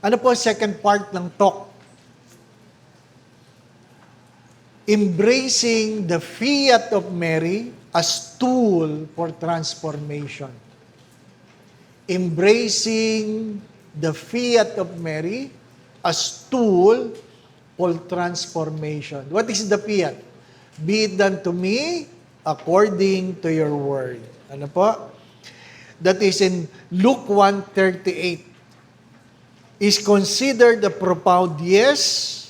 Ano po ang second part ng talk? Embracing the fiat of Mary as tool for transformation. Embracing the fiat of Mary as tool for transformation. What is the fiat? Be it done to me according to your word. Ano po? That is in Luke 1:38. Is considered a profound yes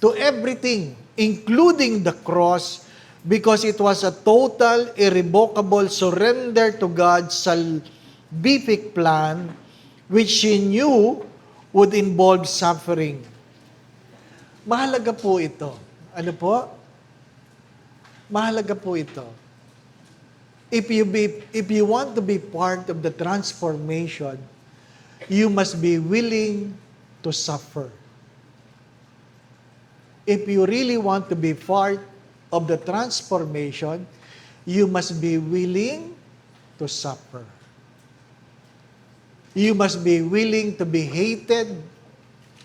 to everything, including the cross, because it was a total, irrevocable surrender to God's salvific plan, which she knew would involve suffering. Mahalaga po ito. Ano po? Mahalaga po ito. If you want to be part of the transformation, you must be willing to suffer. If you really want to be part of the transformation, you must be willing to suffer. You must be willing to be hated,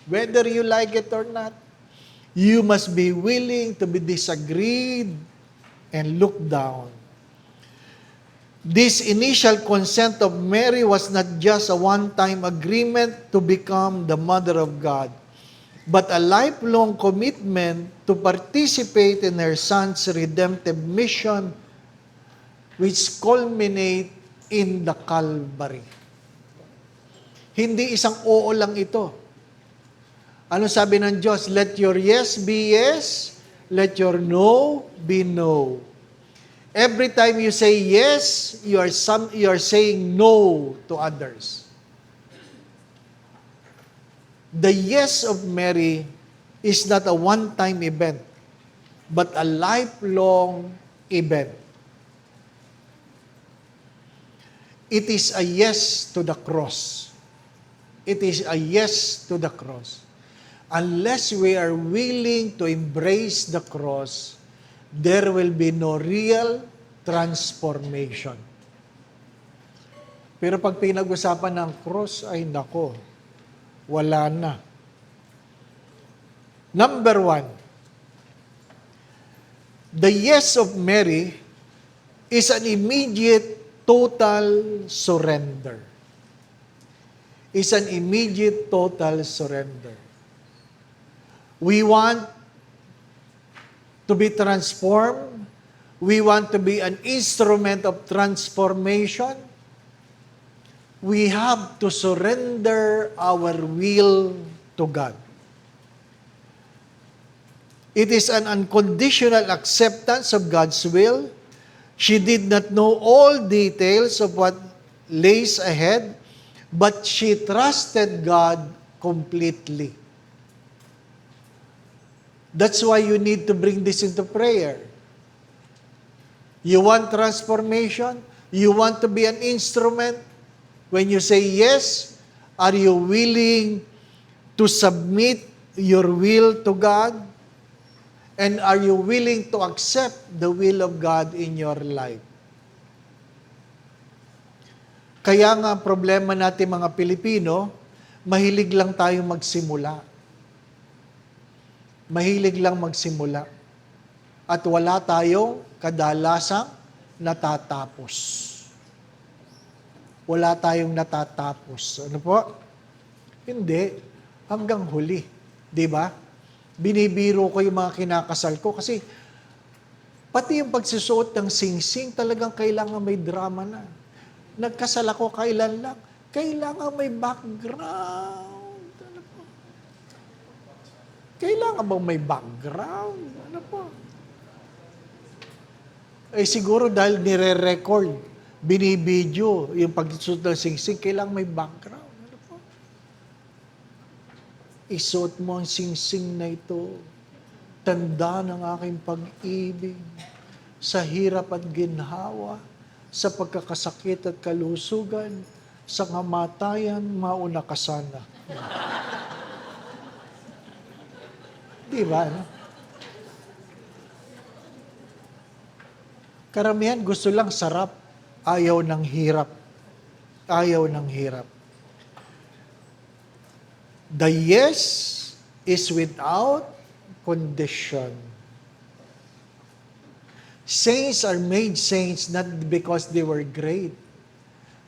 whether you like it or not. You must be willing to be disagreed and looked down. This initial consent of Mary was not just a one-time agreement to become the mother of God, but a lifelong commitment to participate in her son's redemptive mission, which culminate in the Calvary. Hindi isang oo lang ito. Ano sabi ng Diyos? Let your yes be yes, let your no be no. Every time you say yes, you are saying no to others. The yes of Mary is not a one-time event, but a lifelong event. It is a yes to the cross. It is a yes to the cross. Unless we are willing to embrace the cross, there will be no real transformation. Pero pag pinag-usapan ng cross, ay nako, wala na. Number 1, the yes of Mary is an immediate, total surrender. Is an immediate, total surrender. We want to be transformed. We want to be an instrument of transformation. We have to surrender our will to God. It is an unconditional acceptance of God's will. She did not know all details of what lays ahead, but she trusted God completely. That's why you need to bring this into prayer. You want transformation? You want to be an instrument? When you say yes, are you willing to submit your will to God? And are you willing to accept the will of God in your life? Kaya nga problema natin mga Pilipino, mahilig lang tayong magsimula. Mahilig lang magsimula. At wala tayong kadalasang natatapos. Wala tayong natatapos. Ano po? Hindi. Hanggang huli. Di ba? Binibiro ko yung mga kinakasal ko kasi pati yung pagsusuot ng singsing talagang kailangan may drama na. Nagkasal ako kailan lang. Kailangan may background. Ano po? Kailangan bang may background? Ano po? Eh siguro dahil nire-record, binibidyo, yung pagsusuot ng singsing, kailangan may background. Ano po? Isuot mo ang singsing na ito, tanda ng aking pag-ibig, sa hirap at ginhawa, sa pagkakasakit at kalusugan, sa kamatayan, mauna ka sana. Di ba? No? Karamihan gusto lang sarap, ayaw ng hirap. Ayaw ng hirap. The yes is without condition. Saints are made saints not because they were great,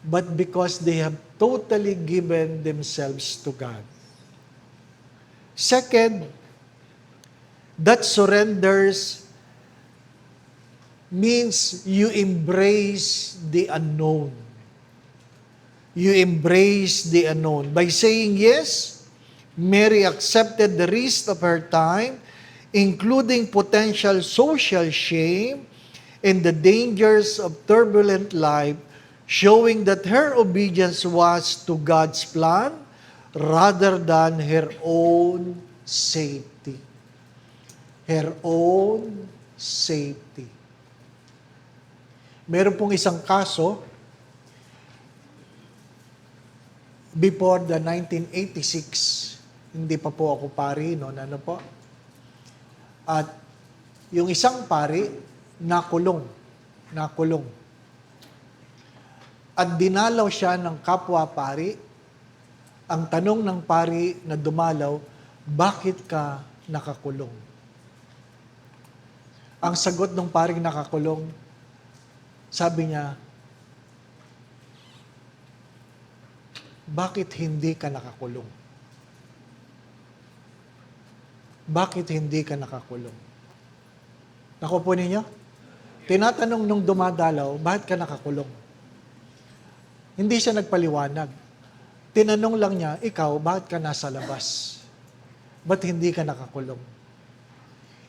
but because they have totally given themselves to God. Second, that surrenders means you embrace the unknown. You embrace the unknown. By saying yes, Mary accepted the risk of her time, including potential social shame and the dangers of turbulent life, showing that her obedience was to God's plan rather than her own safety. Her own safety. Meron pong isang kaso, before the 1986, hindi pa po ako pari noon, At yung isang pari, nakulong. At dinalaw siya ng kapwa pari. Ang tanong ng pari na dumalaw, bakit ka nakakulong? Ang sagot ng paring nakakulong, sabi niya, bakit hindi ka nakakulong? Bakit hindi ka nakakulong? Naku po ninyo? Tinatanong nung dumadalaw, bakit ka nakakulong? Hindi siya nagpaliwanag. Tinanong lang niya, ikaw, bakit ka nasa labas? Ba't hindi ka nakakulong?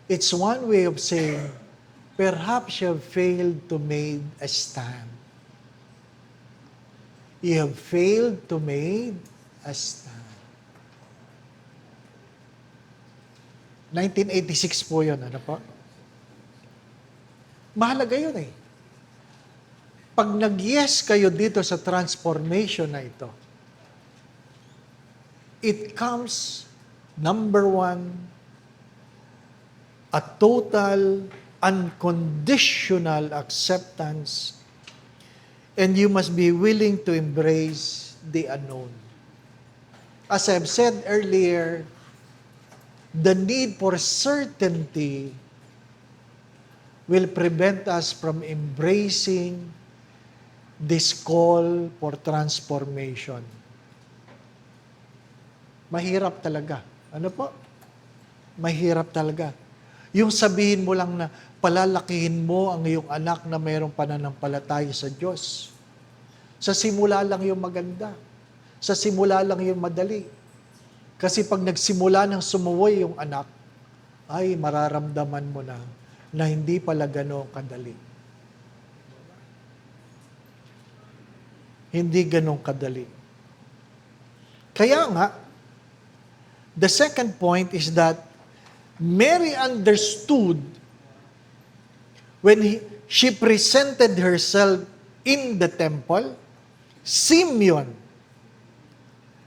It's one way of saying, perhaps you have failed to make a stand. You have failed to make a stand. 1986 po yun, Mahalaga yun eh. Pag nag-yes kayo dito sa transformation na ito, it comes, number one, a total, unconditional acceptance, and you must be willing to embrace the unknown. As I've said earlier, the need for certainty will prevent us from embracing this call for transformation. Mahirap talaga. Mahirap talaga. Yung sabihin mo lang na palalakihin mo ang iyong anak na mayroong pananampalataya sa Diyos. Sa simula lang yung maganda. Sa simula lang yung madali. Kasi pag nagsimula ng sumuway yung anak, ay mararamdaman mo na hindi pala gano'ng kadali. Hindi gano'ng kadali. Kaya nga, the second point is that Mary understood when she presented herself in the temple, Simeon,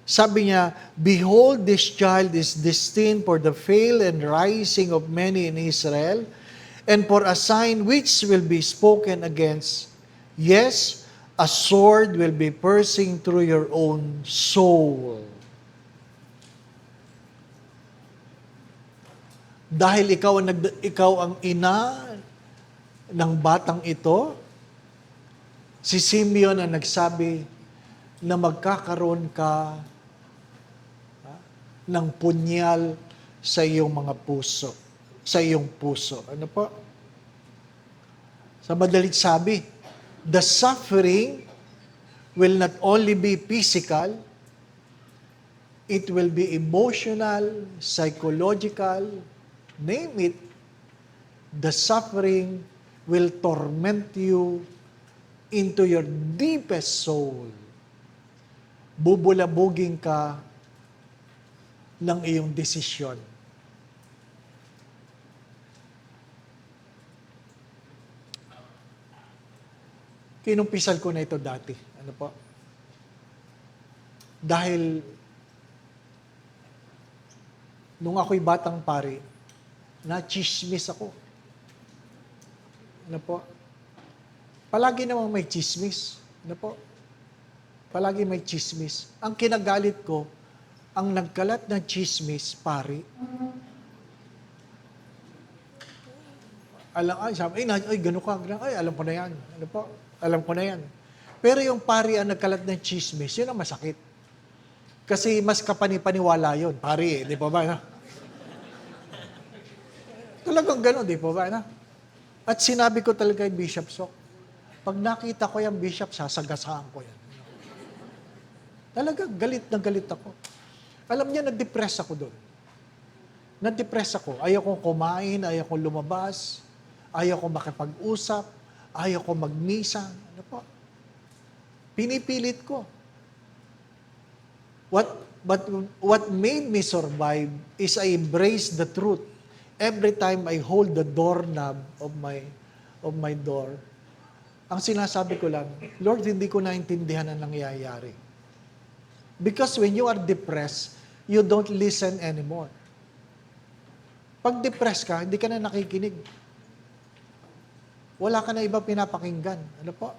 sabi niya, behold, this child is destined for the fall and rising of many in Israel, and for a sign which will be spoken against. Yes, a sword will be piercing through your own soul. Dahil ikaw ang ina ng batang ito, si Simeon ang nagsabi na magkakaroon ka ng punyal sa iyong mga puso. Sa iyong puso. Sa madalit sabi, the suffering will not only be physical, it will be emotional, psychological, name it. The suffering will torment you into your deepest soul. Bubulabugin ka ng iyong desisyon. Kinumpisal ko na ito dati. Dahil nung ako'y batang pari, na-chismis ako. Palagi namang may chismis. Palagi may chismis. Ang kinagalit ko, ang nagkalat na chismis, pari. Sabi, gano'n ka. Ay, alam ko na yan. Ano po? Alam ko na yan. Pero yung pari ang nagkalat ng chismis, yun ang masakit. Kasi mas kapanipaniwala yun. Pari, di pa ba? Na? Talagang gano'n, di pa ba? Na? At sinabi ko talaga kay Bishop Sok, pag nakita ko yung Bishop, sasagasaan ko yan. Talagang galit na galit ako. Alam niya, na-depress ako doon. Na-depress ako. Ayaw kong kumain, ayaw kong lumabas, ayaw kong makipag-usap, ayaw kong magmisa. Ano po? Pinipilit ko. What made me survive is I embrace the truth. Every time I hold the doorknob of my door, ang sinasabi ko lang, Lord, hindi ko naintindihan ang nangyayari. Because when you are depressed, you don't listen anymore. Pag depressed ka, hindi ka na nakikinig. Wala ka na iba pinapakinggan. Ano po?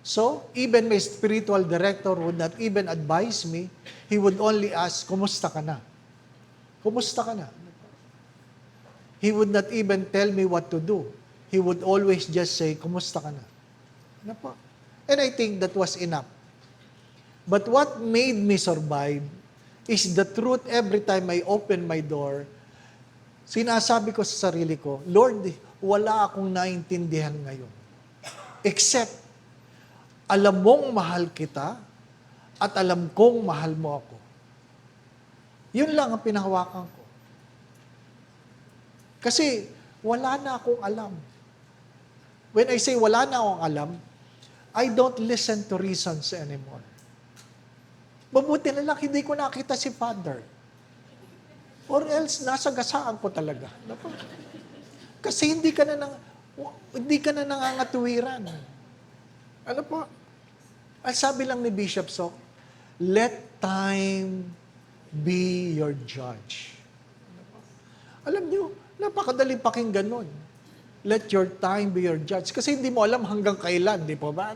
So, even my spiritual director would not even advise me. He would only ask, kumusta ka na? Kumusta ka na? He would not even tell me what to do. He would always just say, kumusta ka na? Ano po? And I think that was enough. But what made me survive is the truth every time I open my door. Sinasabi ko sa sarili ko, Lord, wala akong naintindihan ngayon. Except, alam mong mahal kita at alam kong mahal mo ako. Yun lang ang pinahawakan ko. Kasi, wala na akong alam. When I say wala na akong alam, I don't listen to reasons anymore. Mabuti na lang, hindi ko nakita si Father. Or else, nasa gasaan ko talaga. Kasi hindi ka na nangangatuwiran. Ano po? Ang sabi lang ni Bishop Sok, let time be your judge. Alam niyo, napakadaling pakinggan nun. Let your time be your judge. Kasi hindi mo alam hanggang kailan, di po ba?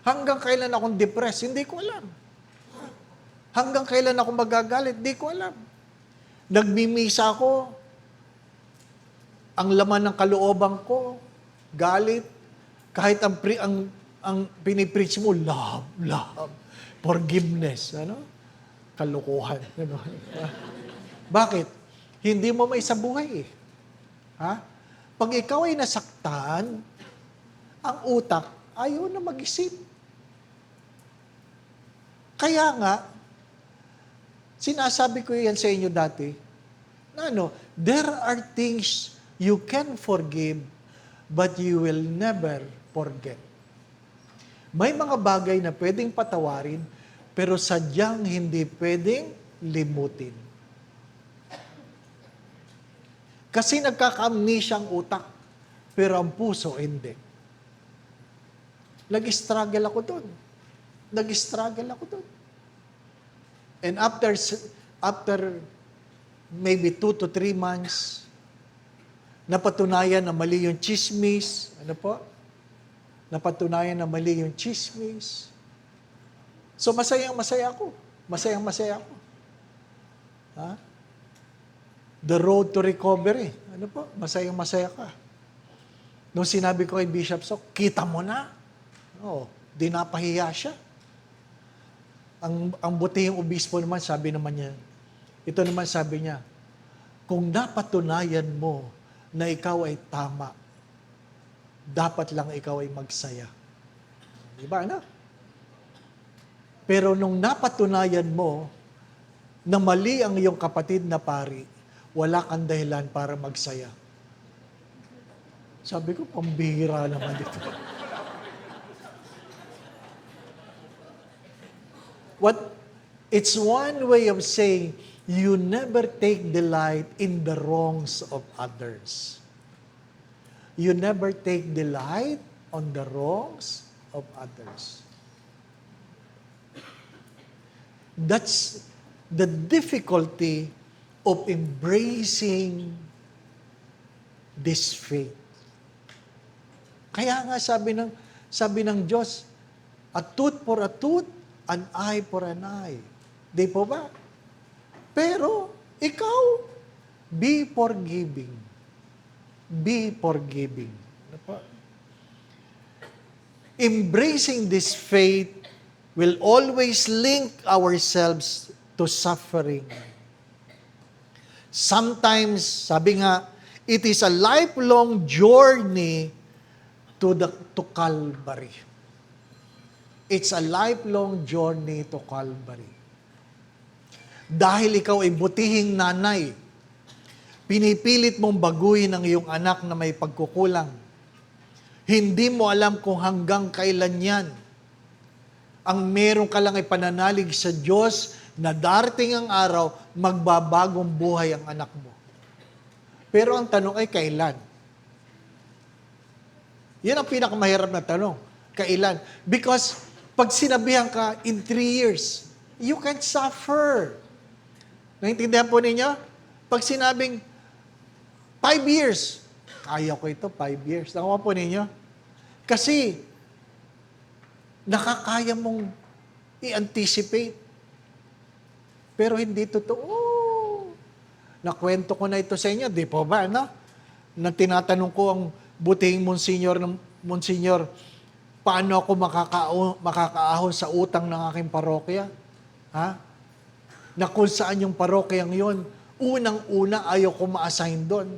Hanggang kailan akong depressed, hindi ko alam. Hanggang kailan ako magagalit, di ko alam. Nagmimisa ako, ang laman ng kalooban ko, galit, kahit ang pinipreach mo, love, forgiveness, kalokohan. Bakit? Hindi mo may sa buhay eh. Ha? Pag ikaw ay nasaktan, ang utak ayaw na mag-isip. Kaya nga, sinasabi ko yan sa inyo dati, there are things you can forgive, but you will never forget. May mga bagay na pwedeng patawarin, pero sadyang hindi pwedeng limutin. Kasi nagkaka-amnesia ang utak, pero ang puso hindi. Nag-struggle ako doon. And after maybe 2 to 3 months, napatunayan na mali yung chismis. Ano po? Napatunayan na mali yung chismis. So masayang-masaya ako. Ha? The road to recovery. Ano po? Masayang-masaya ka. Nung sinabi ko kay Bishop Sok, kita mo na. Di napahiya siya. Ang buti yung obispo naman, sabi naman niya, ito naman sabi niya, kung napatunayan mo na ikaw ay tama, dapat lang ikaw ay magsaya. Diba, Pero nung napatunayan mo na mali ang iyong kapatid na pari, wala kang dahilan para magsaya. Sabi ko, pambihira naman dito. It's one way of saying, you never take delight in the wrongs of others. You never take delight on the wrongs of others. That's the difficulty of embracing this faith. Kaya nga sabi ng Diyos, a tooth for a tooth, an eye for an eye. Di po ba? Pero, ikaw, be forgiving. Be forgiving. Ano po? Embracing this faith will always link ourselves to suffering. Sometimes, sabi nga, it is a lifelong journey to Calvary. It's a lifelong journey to Calvary. Dahil ikaw ay butihing nanay, pinipilit mong baguhin ang iyong anak na may pagkukulang. Hindi mo alam kung hanggang kailan yan. Ang meron ka lang ay pananalig sa Diyos na darating ang araw, magbabagong buhay ang anak mo. Pero ang tanong ay kailan? Yan ang pinakamahirap na tanong. Kailan? Because pag sinabihan ka, in 3 years, you can suffer. Naintindihan po ninyo? Pag sinabing, 5 years, kaya ko ito, 5 years. Nakuha po ninyo? Kasi, nakakaya mong i-anticipate. Pero hindi totoo. Nakwento ko na ito sa inyo, di po ba, no? Na tinatanong ko ang butihing Monsignor, paano ako makakaahon sa utang ng aking parokya? Ha? Na kung saan yung parokyang yon, unang-una ayaw ko ma-assign doon.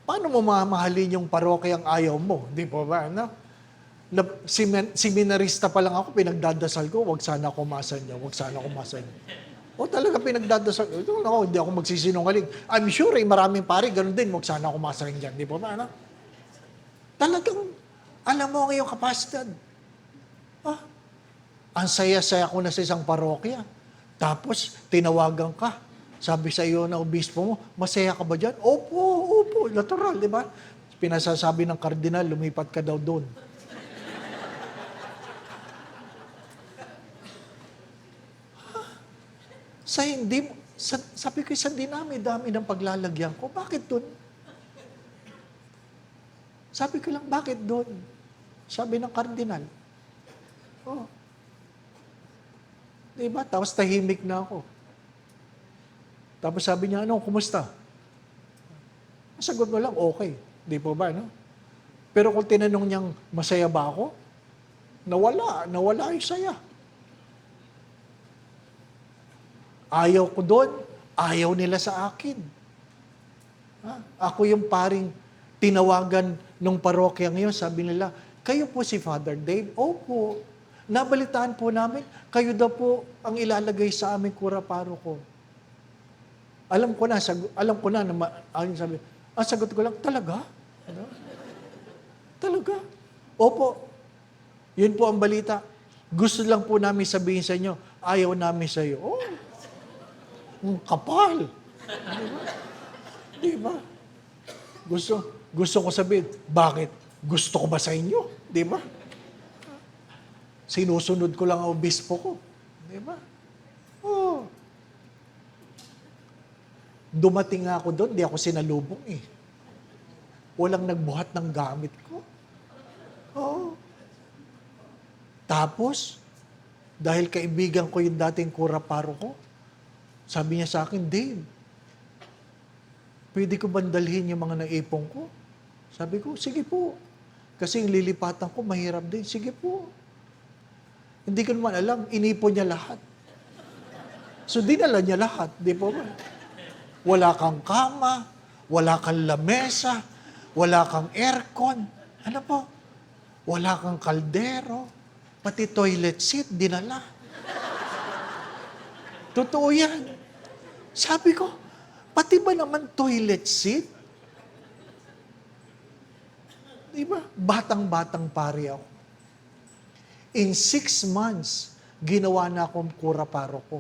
Paano mo mamahalin yung parokyang ayaw mo? Di po ba, no? Seminarista pa lang ako, pinagdadasal ko, wag sana ako ma-assign niya, wag sana ako ma-assign niya. O talaga pinagdadasal, hindi ako magsisinungaling. I'm sure, maraming pare, ganun din, wag sana ako ma-assign dyan. Di po ba, no? Talagang, alam mo ang iyong kapasidad. Ang saya-saya ko na sa isang parokya. Tapos, tinawagan ka. Sabi sa iyo na obispo mo, masaya ka ba dyan? Opo, natural, di ba? Pinasasabi ng kardinal, lumipat ka daw doon. Sabi ko, sa dami ng paglalagyan ko, bakit doon? Sabi ko lang, bakit doon? Sabi ng kardinal. Diba? Tapos tahimik na ako. Tapos sabi niya, kumusta? Sagot mo lang, okay. Di po ba, no? Pero kung tinanong niyang, masaya ba ako? Nawala yung saya. Ayaw ko doon, ayaw nila sa akin. Ako yung paring tinawagan nung parokya ngayon, sabi nila, kayo po si Father Dave? Opo. Nabalitaan po namin, kayo daw po ang ilalagay sa aming kura paroko. Alam ko na, sabi, ang sagot ko lang, talaga? Ano? Talaga? Opo. Yun po ang balita. Gusto lang po namin sabihin sa inyo, ayaw namin sa iyo. Ang kapal. Diba? Gusto ko sabihin, bakit? Gusto ko ba sa inyo? Diba? Sinusunod ko lang ang obispo ko. Diba? Dumating nga ako doon, di ako sinalubong eh. Walang nagbuhat ng gamit ko. Tapos, dahil kaibigan ko yung dating kura paro ko, sabi niya sa akin, Dave, pwede ko bandalhin yung mga naipong ko? Sabi ko, sige po. Kasi yung lilipatan ko, mahirap din. Sige po. Hindi ko naman alam, inipon niya lahat. So, dinala niya lahat. Di po ba? Wala kang kama, wala kang lamesa, wala kang aircon. Ano po? Wala kang kaldero, pati toilet seat, dinala. Totoo yan. Sabi ko, pati ba naman toilet seat? Diba? Batang-batang pari ako. In 6 months, ginawa na akong kura paro ko.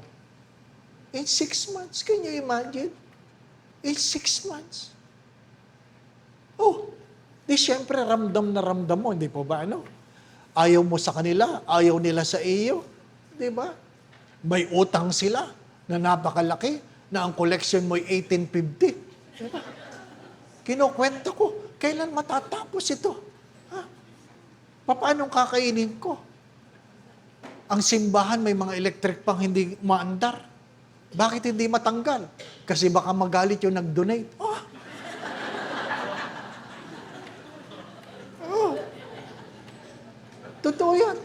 In 6 months, can you imagine? In 6 months. Di syempre ramdam na ramdam mo, hindi po ba ano? Ayaw mo sa kanila, ayaw nila sa iyo. Di ba? May utang sila na napakalaki na ang collection mo ay 1850. Diba? Kinukwento ko, kailan matatapos ito? Paano kakainin ko? Ang simbahan may mga electric pang hindi maandar. Bakit hindi matanggal? Kasi baka magalit yung nag-donate. Totoo yan.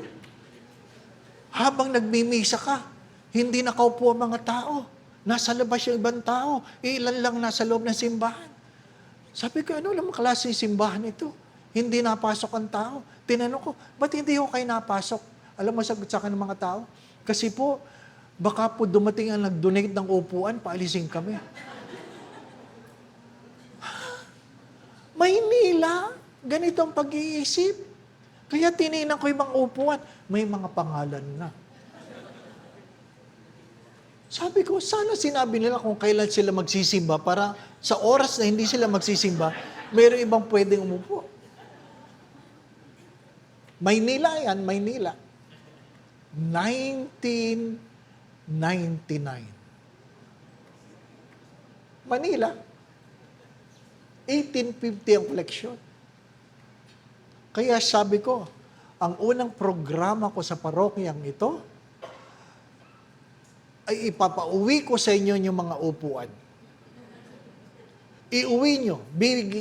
Habang nagmimisa ka, hindi nakaupo ang mga tao. Nasa labas yung ibang tao. Ilan lang nasa loob ng simbahan. Sabi ko, ano naman klase yung simbahan ito? Hindi napasok ang tao. Tinanong ko, ba't hindi ko kayo napasok? Alam mo, sagot sa akin ng mga tao, kasi po, baka po dumating ang nag-donate ng upuan, paalisin kami. Maynila, ganito ang pag-iisip. Kaya tininan ko yung mga upuan, may mga pangalan na. Sabi ko, sana sinabi nila kung kailan sila magsisimba para sa oras na hindi sila magsisimba, mayroong ibang pwedeng umupo. Maynila yan, Maynila. 1999. Manila, 1850 ang koleksyon. Kaya sabi ko, ang unang programa ko sa parokyang ito, ay ipapauwi ko sa inyo yung mga upuan. Iuwi nyo.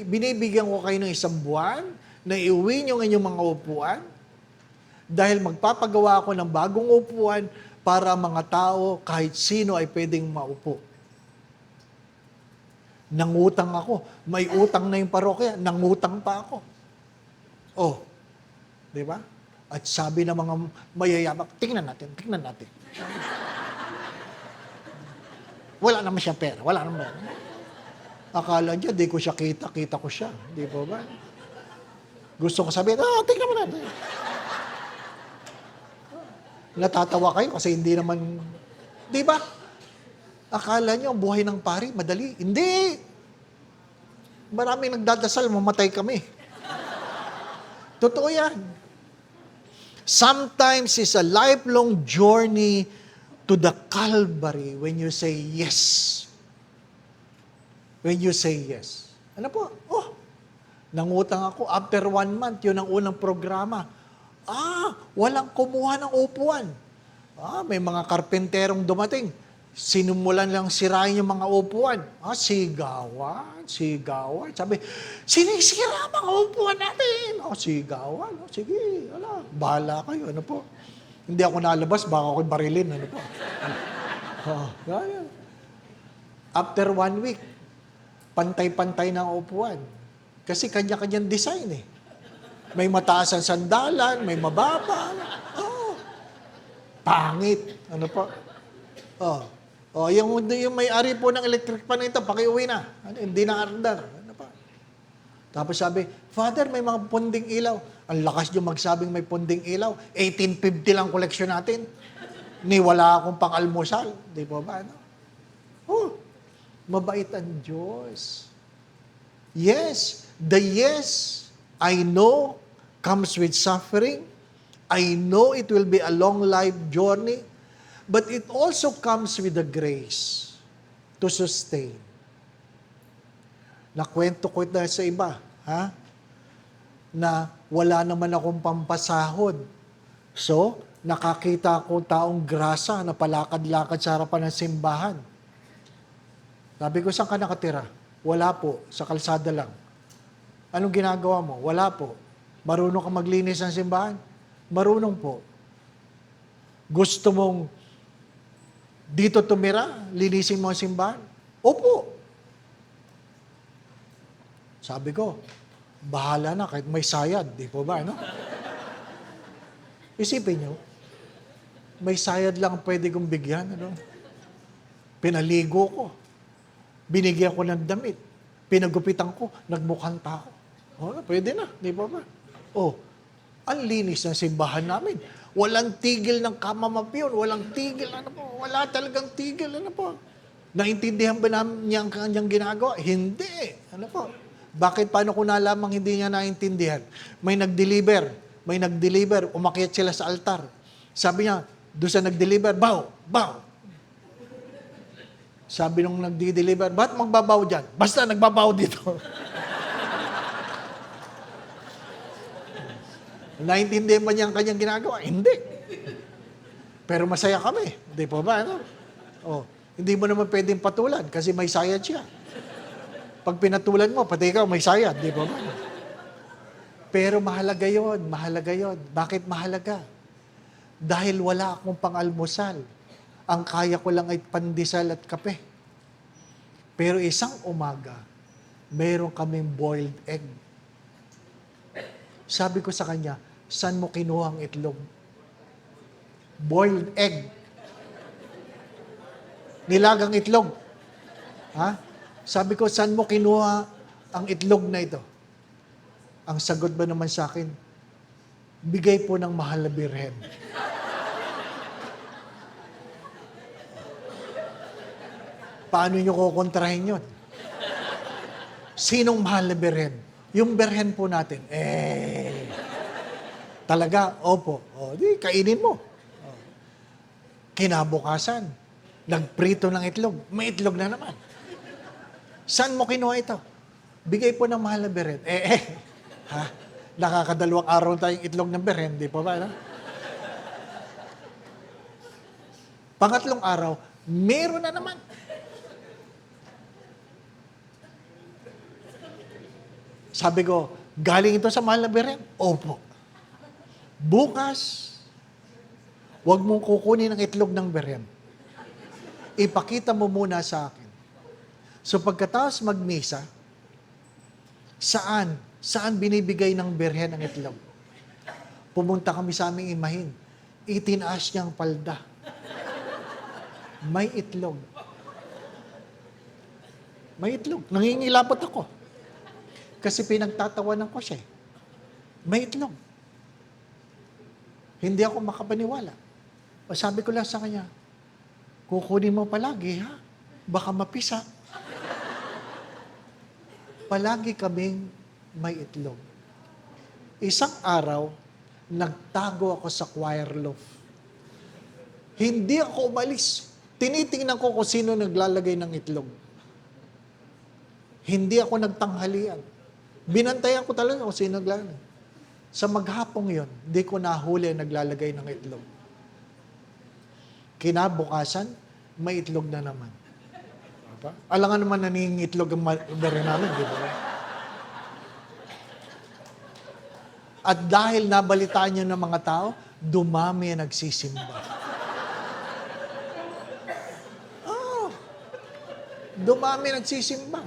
Binibigyan ko kayo ng 1 buwan na iuwi nyo ng inyong mga upuan dahil magpapagawa ako ng bagong upuan para mga tao, kahit sino ay pwedeng maupo. Nangutang ako. May utang na yung parokya. Nangutang pa ako. Oh, di ba? At sabi ng mga mayayaman, tingnan natin. Wala naman siya pera. Wala naman. Akala niya, di ko siya kita ko siya. Di ba ba? Gusto ko sabihin, tingnan mo natin. Natatawa kayo kasi hindi naman, di ba? Akala niyo, ang buhay ng pari, madali. Hindi! Maraming nagdadasal, mamatay kami. Totoo yan. Sometimes it's a lifelong journey to the Calvary when you say yes. When you say yes. Ano po? Nangutang ako. After 1 month, yun ang unang programa. Walang kumuha ng upuan. May mga karpenterong dumating. Sinumulan lang sirain yung mga upuan. Sigawan. Sabi, sinisira mga upuan natin. Sigawan. Sige, bahala kayo. Ano po? Hindi ako nalabas, baka ako'y barilin. Ano po? Ganyan. After 1 week, pantay-pantay ng upuan. Kasi kanya-kanyang design eh. May mataas ang sandalan, may mababa. Pangit. Ano po? Yung may-ari po ng electric pan ito, pakiuwi na. Hindi na arandar. Ano pa? Tapos sabi, Father, may mga punding ilaw. Ang lakas yung magsabing may punding ilaw. 1850 lang koleksyon natin. Ni wala akong pang-almusal. Di ba ba? Ano? Mabait ang Diyos. Yes, the yes, I know, comes with suffering. I know it will be a long life journey. But it also comes with the grace to sustain. Nakwento ko ito sa iba, na wala naman akong pampasahod. So, nakakita ko taong grasa na palakad-lakad sa harapan ng simbahan. Sabi ko, saan ka nakatira? Wala po, sa kalsada lang. Anong ginagawa mo? Wala po. Marunong ka maglinis ng simbahan? Marunong po. Gusto mong dito tumira? Linisin mo ang simbahan? Opo. Sabi ko, bahala na kahit may sayad. Di po ba, no? Isipin nyo, may sayad lang pwede kong bigyan. Ano? Pinaligo ko. Binigyan ko ng damit. Pinagupitan ko. Nagmukhang tao. Pwede na. Di ba ba? Ang linis ng simbahan namin. Walang tigil ng kamamapyon. Walang tigil. Ano po? Wala talagang tigil. Ano po? Naintindihan ba namin niya ang kanyang ginagawa? Hindi. Ano po? Bakit? Paano ko nalamang hindi niya naintindihan? May nag-deliver. Umakyat sila sa altar. Sabi niya, doon sa nag-deliver, bow. Sabi nung nagdi-deliver, ba't magbabaw dyan? Basta nagbabaw dito. Naintindihan ba niya ang kanyang ginagawa? Hindi. Pero masaya kami. Di po ba? Ano? Oh, hindi mo naman pwedeng patulan kasi may sayad siya. Pag pinatulan mo, pati ikaw may sayad. Di po ba? Pero mahalaga yon, mahalaga yon. Bakit mahalaga? Dahil wala akong pang-almusal. Ang kaya ko lang ay pandesal at kape. Pero isang umaga, meron kaming boiled egg. Sabi ko sa kanya, saan mo kinuha ang itlog? Boiled egg. Nilagang itlog. Ha? Sabi ko, saan mo kinuha ang itlog na ito? Ang sagot ba naman sa akin, bigay po ng mahal na birhen. Paano nyo kukontrahin yun? Sinong mahal na birhen? Yung birhen po natin. Talaga? Opo. O, di, kainin mo. O. Kinabukasan, nagprito ng itlog. May itlog na naman. Saan mo kinuha ito? Bigay po ng mahal na birhen. Ha? Nakakadalawang araw tayong itlog ng birhen, di pa ba? No? Pangatlong araw, meron na naman. Sabi ko, galing ito sa mahal na birhen? Opo. Bukas, huwag mong kukunin ang itlog ng birhen. Ipakita mo muna sa akin. So pagkatapos magmisa, saan binibigay ng birhen ang itlog? Pumunta kami sa aming imahin. Itinaas niyang palda. May itlog. May itlog. Nangingilapot ako. Kasi pinagtatawanan ko siya. May itlog. Hindi ako makapaniwala. O sabi ko lang sa kanya, kukunin mo palagi, ha? Baka mapisa. Palagi kaming may itlog. Isang araw, nagtago ako sa choir loaf. Hindi ako umalis. Tinitingnan ko kung sino naglalagay ng itlog. Hindi ako nagtanghalian. Binantayan ko talaga kung sino naglalagay. Sa maghapong yon, di ko nahuli naglalagay ng itlog. Kinabukasan, may itlog na naman. Alam nga naman nangingitlog ang birhen namin, di ba? At dahil nabalitaan niyo ng mga tao, dumami ang nagsisimba. Dumami nagsisimba.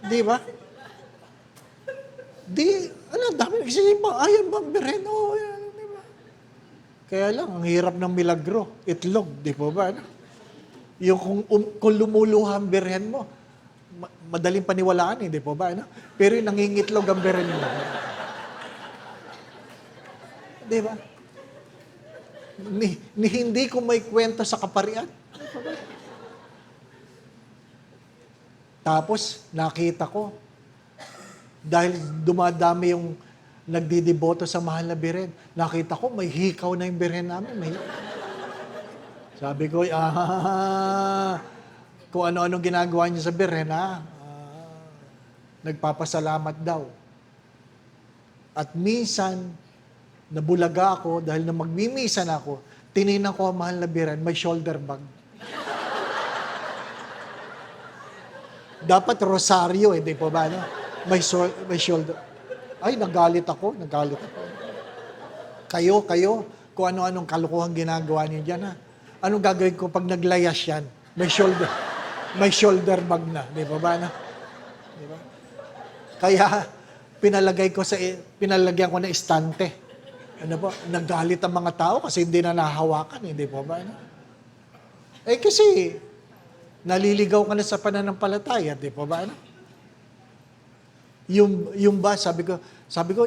Di ba? Dami nagsisimba. Ayan ba ang birhen? Oo, yan, di ba? Kaya lang, ang hirap ng milagro. Itlog, di ba ba? Yung kung lumuluha ang birhen mo, madaling paniwalaan, di ba ba? Pero yung nangingitlog ang birhen mo. Di ba? Hindi ko may kwento sa kaparian. Tapos, nakita ko, dahil dumadami yung nagdideboto sa mahal na birhen, nakita ko, may hikaw na yung birhen namin. Sabi ko, kung ano-anong ginagawa niyo sa birhen, nagpapasalamat daw. At minsan, nabulaga ako dahil na magmimisan ako, tinignan ko ang mahal na birhen, may shoulder bag. Dapat rosaryo, di po ba? No? May shoulder. Ay, nagalit ako. Kayo, kung ano-anong kalukuhan ginagawa niyo dyan, ha? Anong gagawin ko pag naglayas yan? May shoulder bag na. Di ba ba? No? Di ba? Kaya, pinalagyan ko na istante. Ano ba? Nagalit ang mga tao kasi hindi na nahawakan. Di ba ba? No? Kasi, naliligaw ka na sa pananampalataya, di ba ba? Ano? Yung ba, sabi ko,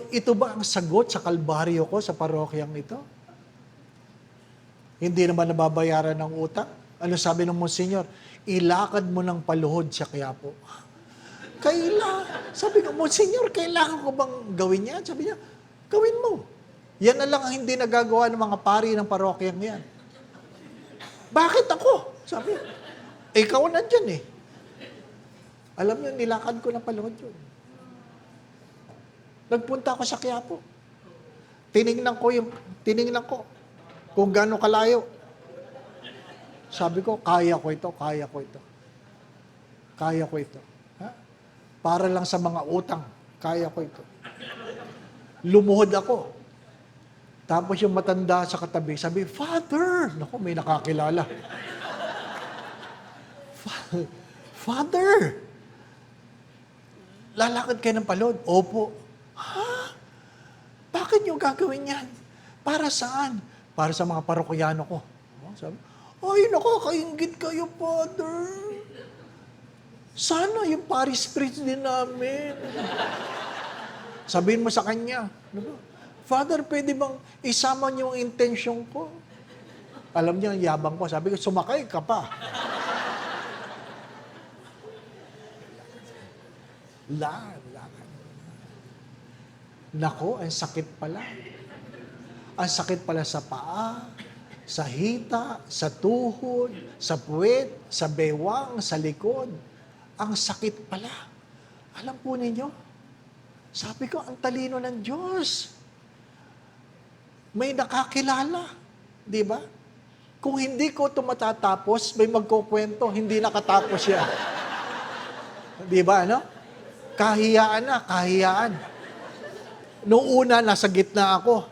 ito ba ang sagot sa kalbaryo ko sa parokyang ito? Hindi naman nababayaran ng utang. Ano sabi ng Monsignor? Ilakad mo ng paluhod sa Quiapo. Sabi ko, Monsignor, kailangan ko bang gawin yan? Sabi niya, gawin mo. Yan na lang ang hindi nagagawa ng mga pari ng parokyang yan. Bakit ako? Sabi niya. Ikaw nandyan eh. Alam niyo, nilakad ko ng paluhod yun. Nagpunta ako sa Quiapo. Tinignan ko. Kung gaano kalayo. Sabi ko, kaya ko ito, kaya ko ito. Kaya ko ito. Ha? Para lang sa mga utang, kaya ko ito. Lumuhod ako. Tapos yung matanda sa katabi, sabi, Father! Naku, may nakakilala. Father! Lalakad kayo ng palod? Opo. Ha? Bakit nyo gagawin yan? Para saan? Para sa mga parokyano ko. Sabi, ay, nakakaingit kayo, Father. Sana yung parish priest din namin. Sabihin mo sa kanya, Father, pwede bang isama niyo ang intensyon ko? Alam niya, ang yabang ko. Sabi ko, sumakay ka pa. Nako, ang sakit pala. Ang sakit pala sa paa, sa hita, sa tuhod, sa puwet, sa bewang, sa likod. Ang sakit pala. Alam po ninyo, sabi ko, ang talino ng Diyos. May nakakilala. Di ba? Kung hindi ko ito matatapos, may magkukwento, hindi nakatapos yan. Di ba, ano? Kahiyaan na, kahiyaan. Noong una, nasa gitna ako.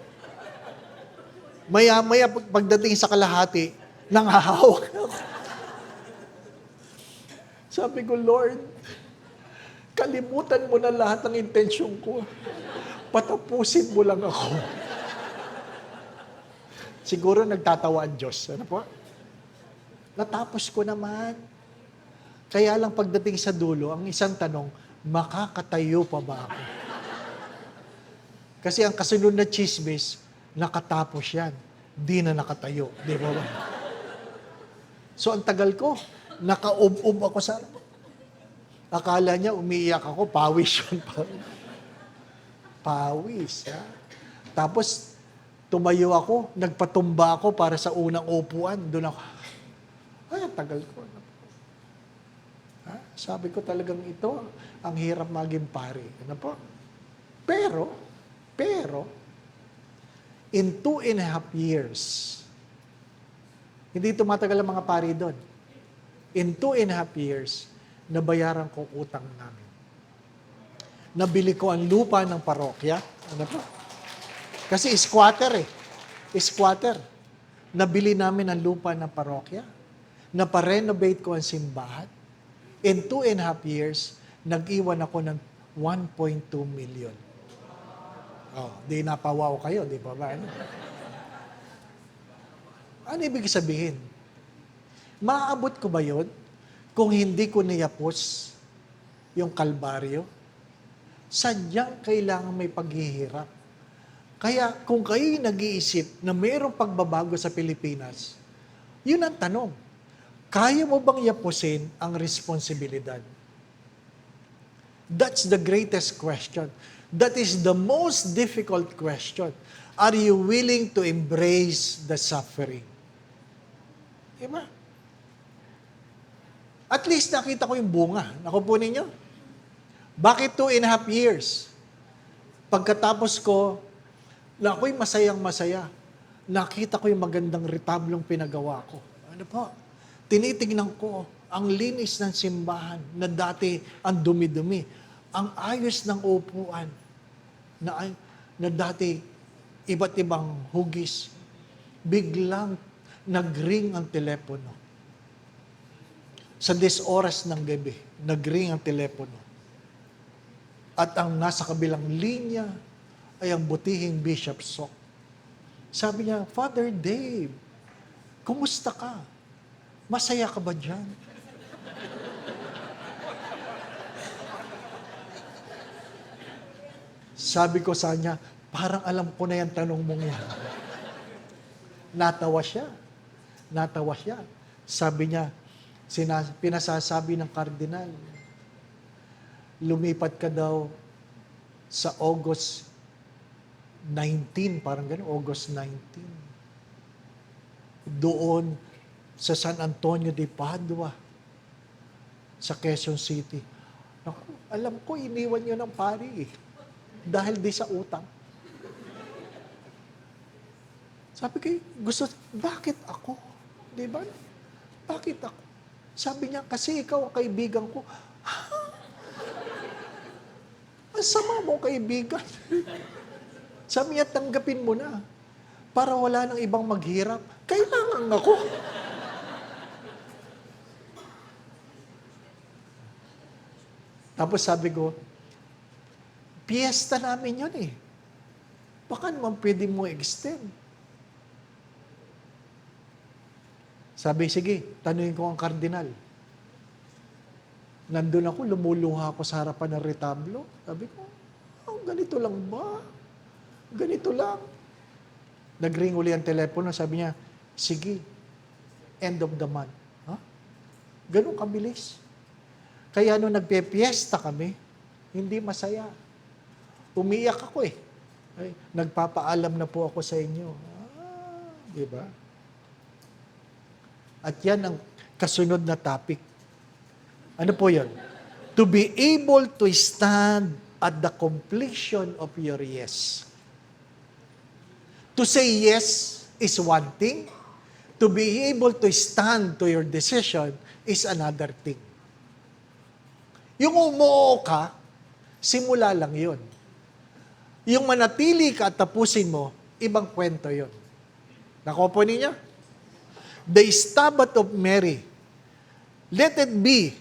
Maya-maya, pagdating sa kalahati, nanghahawak ako. Sabi ko, Lord, kalimutan mo na lahat ng intensyon ko. Patapusin mo lang ako. Siguro nagtatawa ang Diyos. Ano po? Natapos ko naman. Kaya lang pagdating sa dulo, ang isang tanong, makakatayo pa ba ako? Kasi ang kasunod na chismis, nakatapos yan. Di na nakatayo. Di ba ba? So ang tagal ko, nakaub-ub ako sa... Akala niya, umiiyak ako, pawis yun. Pawis. Ha? Tapos, tumayo ako, nagpatumba ako para sa unang upuan. Doon ako, ay, tagal ko. Ha? Sabi ko talagang ito, ang hirap maging pari. Ano po? Pero, in 2.5 years, hindi tumatagal ang mga pari doon. In 2.5 years, nabayaran ko utang namin. Nabili ko ang lupa ng parokya. Ano po? Kasi squatter eh. Squatter. Nabili namin ang lupa ng parokya. Naparenovate ko ang simbahan. In 2.5 years, nag-iwan ako ng 1.2 million. Oh, di napawaw kayo, di ba ba? Ano ibig sabihin? Maaabot ko ba yun kung hindi ko niyapos yung kalbaryo? Sadyang kailangan may paghihirap. Kaya kung kayo nag-iisip na mayroong pagbabago sa Pilipinas, yun ang tanong. Kaya mo bang yapusin ang responsibilidad? That's the greatest question. That is the most difficult question. Are you willing to embrace the suffering? Diba? At least nakita ko yung bunga. Naku po ninyo. Bakit 2.5 years? Pagkatapos ko, na ako'y masayang-masaya. Nakita ko yung magandang retablong pinagawa ko. Ano po? Tinitingnan ko ang linis ng simbahan na dati ang dumi-dumi. Ang ayos ng upuan na dati iba't ibang hugis. Biglang nag-ring ang telepono. Sa 10 oras ng gabi, nag-ring ang telepono. At ang nasa kabilang linya ay ang butihing Bishop Sok. Sabi niya, Father Dave, kumusta ka? Masaya ka ba dyan? Sabi ko sa kanya, parang alam ko na yung tanong mong yan. Natawa siya. Sabi niya, pinasasabi ng kardinal, lumipat ka daw sa August 19, parang gano'n, August 19. Doon sa San Antonio de Padua, sa Quezon City. Naku, alam ko, iniwan niyo ng pari eh. Dahil di sa utang. Sabi ko, bakit ako? Di ba? Bakit ako? Sabi niya, kasi ikaw ang kaibigan ko. Ang sama mo, kaibigan. Sabi niya, tanggapin mo na. Para wala nang ibang maghirap. Kailangan ako. Tapos sabi ko, piyesta namin yun eh. Baka naman pwede mo extend. Sabi, sige, tanungin ko ang kardinal. Nandun ako, lumuluha ako sa harapan ng retablo. Sabi ko, ganito lang ba? Ganito lang. Nag-ring uli ang telepono, sabi niya, sige, end of the month. Ha? Ganun kabilis. Kaya nung nagpe-fiesta kami, hindi masaya. Umiyak ako eh. Ay, nagpapaalam na po ako sa inyo. Di ba? At yan ang kasunod na topic. Ano po yun? To be able to stand at the completion of your yes. To say yes is one thing. To be able to stand to your decision is another thing. Yung umuo ka, simula lang yun. Yung manatili ka at tapusin mo, ibang kwento yun. Nakuha po ninyo? The Stabat of Mary. Let it be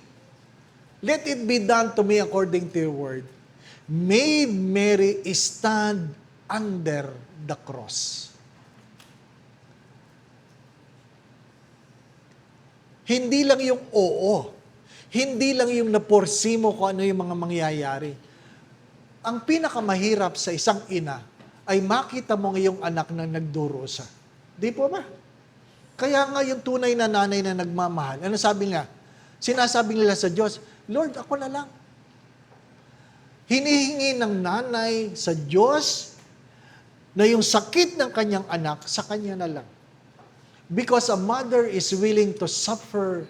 done to me according to your word. Made Mary stand under the cross. Hindi lang yung oo. Hindi lang yung naporsi mo kung ano yung mga mangyayari. Ang pinakamahirap sa isang ina ay makita mo ngayong anak na nagdurusa. Di po ba? Kaya nga yung tunay na nanay na nagmamahal, ano sabi niya? Sinasabi nila sa Diyos, Lord, ako na lang. Hinihingi ng nanay sa Diyos na yung sakit ng kanyang anak, sa kanya na lang. Because a mother is willing to suffer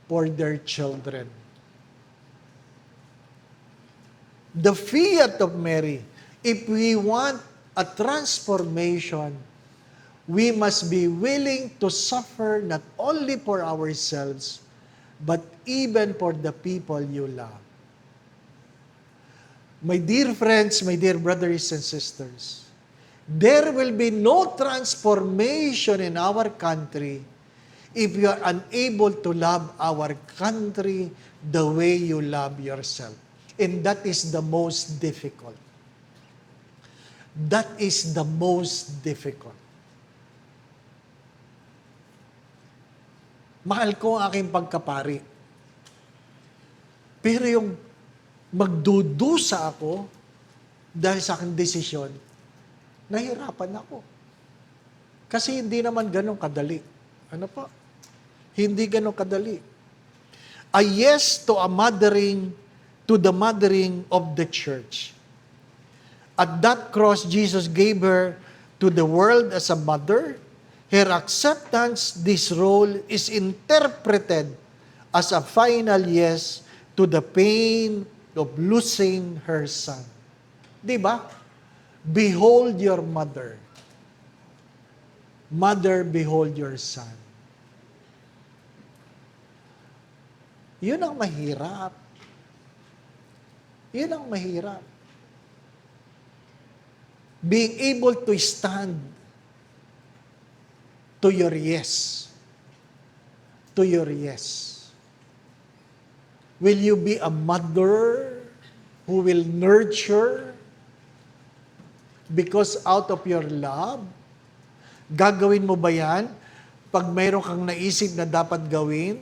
for their children. The fiat of Mary, if we want a transformation, we must be willing to suffer not only for ourselves, but even for the people you love. My dear friends, my dear brothers and sisters, there will be no transformation in our country if you are unable to love our country the way you love yourself. And that is the most difficult. That is the most difficult. Mahal ko ang aking pagkapari. Pero yung magdudusa ako dahil sa aking desisyon, nahirapan ako. Kasi hindi naman ganun kadali. Ano po? Hindi ganun kadali. A yes to the mothering of the church. At that cross, Jesus gave her to the world as a mother. Her acceptance, this role, is interpreted as a final yes to the pain of losing her son. Di ba? Behold your mother. Mother, behold your son. Yun ang mahirap. Yun ang mahirap. Being able to stand to your yes. To your yes. Will you be a mother who will nurture because out of your love? Gagawin mo ba yan pag mayroon kang naisip na dapat gawin?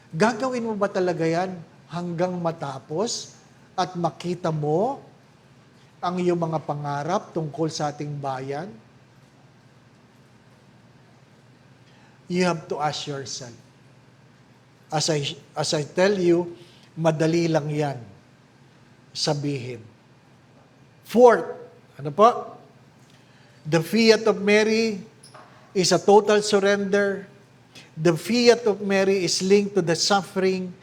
Gagawin mo ba talaga yan hanggang matapos at makita mo ang iyong mga pangarap tungkol sa ating bayan? You have to ask yourself. As I tell you, madali lang yan sabihin. Fourth, ano po? The fiat of Mary is a total surrender. The fiat of Mary is linked to the suffering.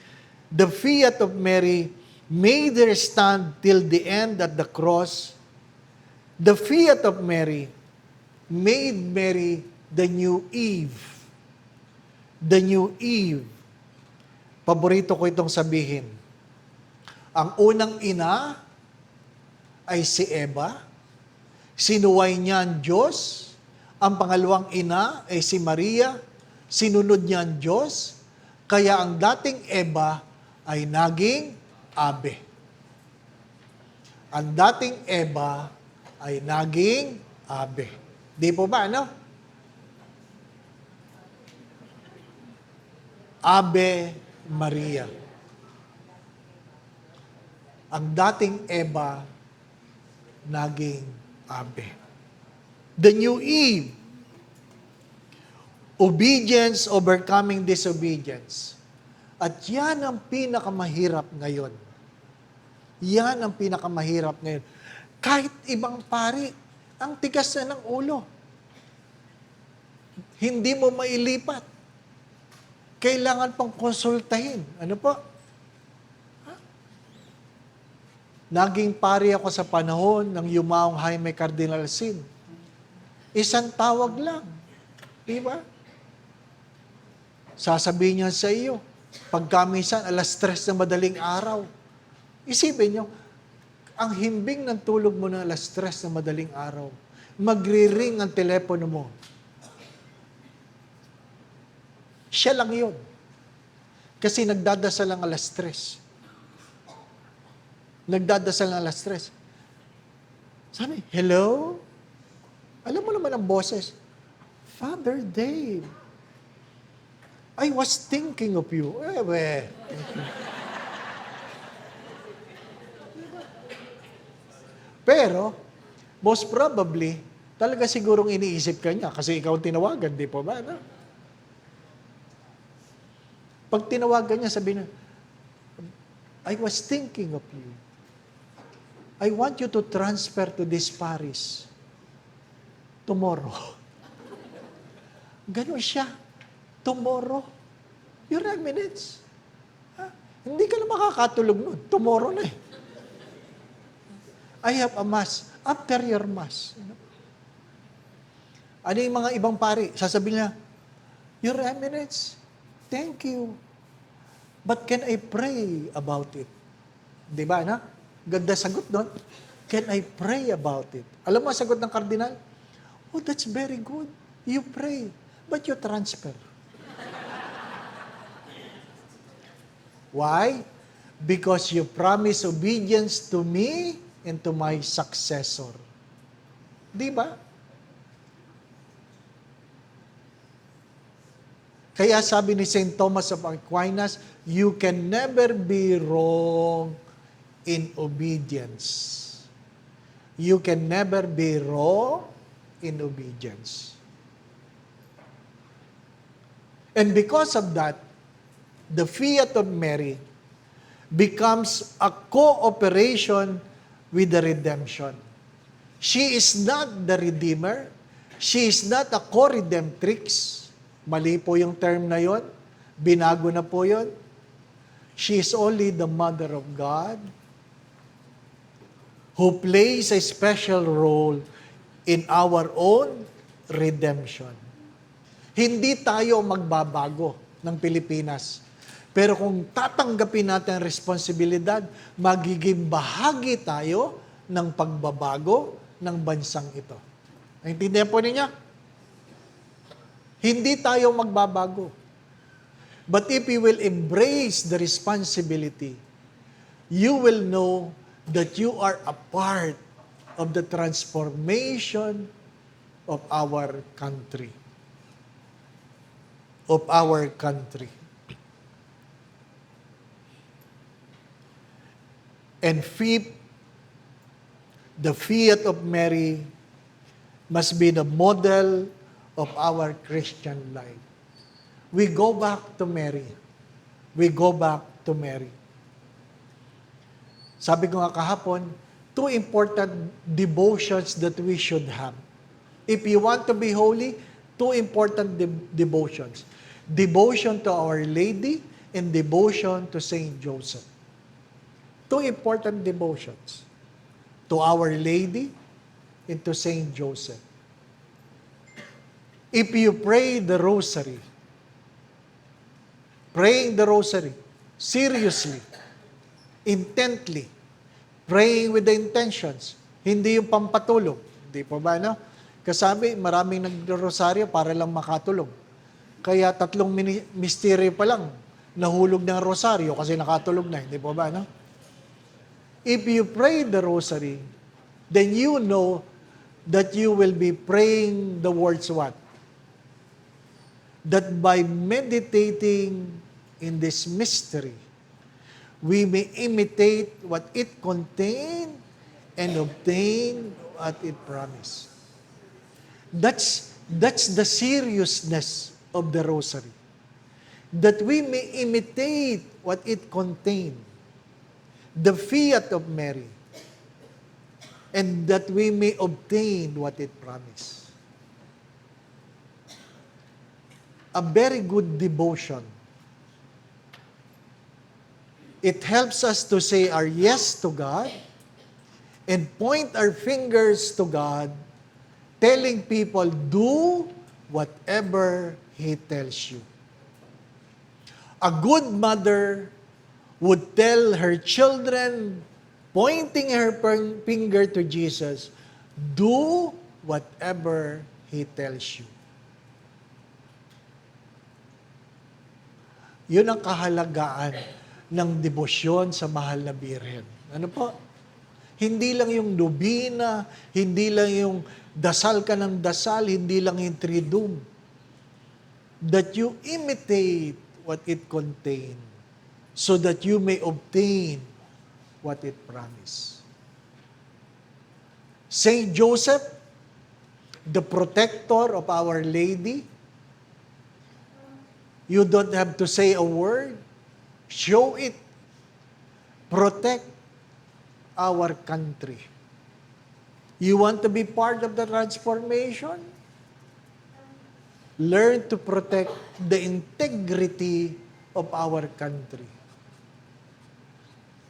The fiat of Mary made her stand till the end at the cross. The fiat of Mary made Mary the new Eve. The new Eve. Paborito ko itong sabihin. Ang unang ina ay si Eva. Sinuway niya ang Diyos. Ang pangalawang ina ay si Maria. Sinunod niya ang Diyos. Kaya ang dating Eva ay naging Abe. Ang dating Eva ay naging Abe. Di po ba, ano? Ave Maria. Ang dating Eva, naging Abe. The new Eve. Obedience overcoming disobedience. At yan ang pinakamahirap ngayon. Yan ang pinakamahirap ngayon. Kahit ibang pari, ang tigas na ng ulo. Hindi mo mailipat. Kailangan pang konsultahin. Ano po? Naging pari ako sa panahon ng yumaong Jaime Cardinal Sin. Isang tawag lang. Di ba? Sasabihin niya sa iyo, pagkamisan, 3:00 ng madaling araw. Isipin niyo, ang himbing ng tulog mo na 3:00 ng madaling araw, magri-ring ang telepono mo. Siya lang yun. Kasi nagdadasal lang 3:00. Nagdadasal lang 3:00. Sabi, hello? Alam mo naman ang boses. Father Dave, I was thinking of you. Pero, most probably, talaga sigurong iniisip ka niya kasi ikaw ang tinawagan, di po ba? No? Pag tinawagan niya, sabi na, I was thinking of you. I want you to transfer to this parish tomorrow. Ganon siya. Tomorrow. You have minutes. Ha? Hindi ka na makakatulog nun. Tomorrow na eh. I have a mass. After your mass. Ano yung mga ibang pari? Sasabihin niya, your minutes. Thank you. But can I pray about it? Di ba, na? Ganda sagot doon. Can I pray about it? Alam mo, sagot ng kardinal? Oh, that's very good. You pray, but you transfer. Why? Because you promise obedience to me and to my successor. Di ba? Kaya sabi ni St. Thomas of Aquinas, you can never be wrong in obedience. You can never be wrong in obedience. And because of that, the fiat of Mary becomes a cooperation with the redemption. She is not the Redeemer. She is not a co-redemptrix. Mali po yung term na yon. Binago na po yon. She is only the Mother of God who plays a special role in our own redemption. Hindi tayo magbabago ng Pilipinas. Pero kung tatanggapin natin ang responsibilidad, magiging bahagi tayo ng pagbabago ng bansang ito. Naintindihan po ninyo? Hindi tayo magbabago. But if you will embrace the responsibility, you will know that you are a part of the transformation of our country. Of our country. And fifth, the fiat of Mary must be the model of our Christian life. We go back to Mary. We go back to Mary. Sabi ko nga kahapon, two important devotions that we should have. If you want to be holy, two important devotions. Devotion to Our Lady and devotion to Saint Joseph. Two important devotions. To Our Lady and to Saint Joseph. If you pray the rosary, praying the rosary, seriously, intently, praying with the intentions, hindi yung pampatulog. Hindi po ba, no? Kasabi, maraming nag-rosaryo para lang makatulog. Kaya 3 misteryo pa lang, nahulog ng rosaryo kasi nakatulog na. Hindi po ba, no? If you pray the rosary, then you know that you will be praying the words what? That by meditating in this mystery, we may imitate what it contains and obtain what it promised. That's the seriousness of the rosary. That we may imitate what it contains, the fiat of Mary, and that we may obtain what it promised. A very good devotion. It helps us to say our yes to God and point our fingers to God, telling people, do whatever He tells you. A good mother would tell her children, pointing her finger to Jesus, do whatever He tells you. Yun ang kahalagaan ng debosyon sa mahal na Birhen. Ano po? Hindi lang yung nobina, hindi lang yung dasal ka ng dasal, hindi lang yung triduum. That you imitate what it contains so that you may obtain what it promised. Saint Joseph, the protector of Our Lady, you don't have to say a word. Show it. Protect our country. You want to be part of the transformation? Learn to protect the integrity of our country.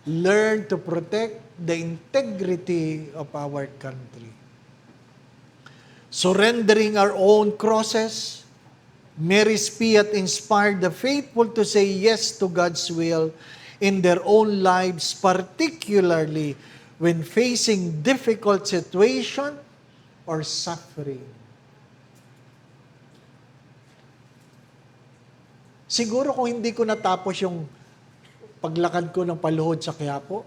Learn to protect the integrity of our country. Surrendering our own crosses, Mary's fiat inspired the faithful to say yes to God's will in their own lives, particularly when facing difficult situation or suffering. Siguro kung hindi ko natapos yung paglakad ko ng paluhod sa Quiapo,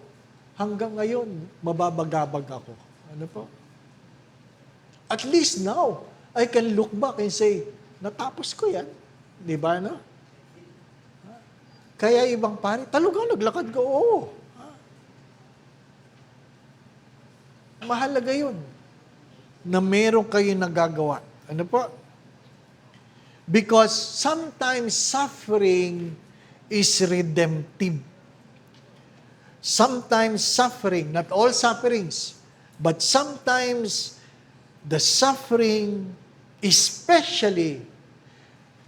hanggang ngayon, mababagabag ako. Ano po? At least now, I can look back and say, natapos ko yan. Di ba, no? Kaya ibang pare, talagang naglakad ko, oo. Mahalaga yun, na meron kayo nagagawa. Ano po? Because sometimes suffering is redemptive. Sometimes suffering, not all sufferings, but sometimes the suffering, especially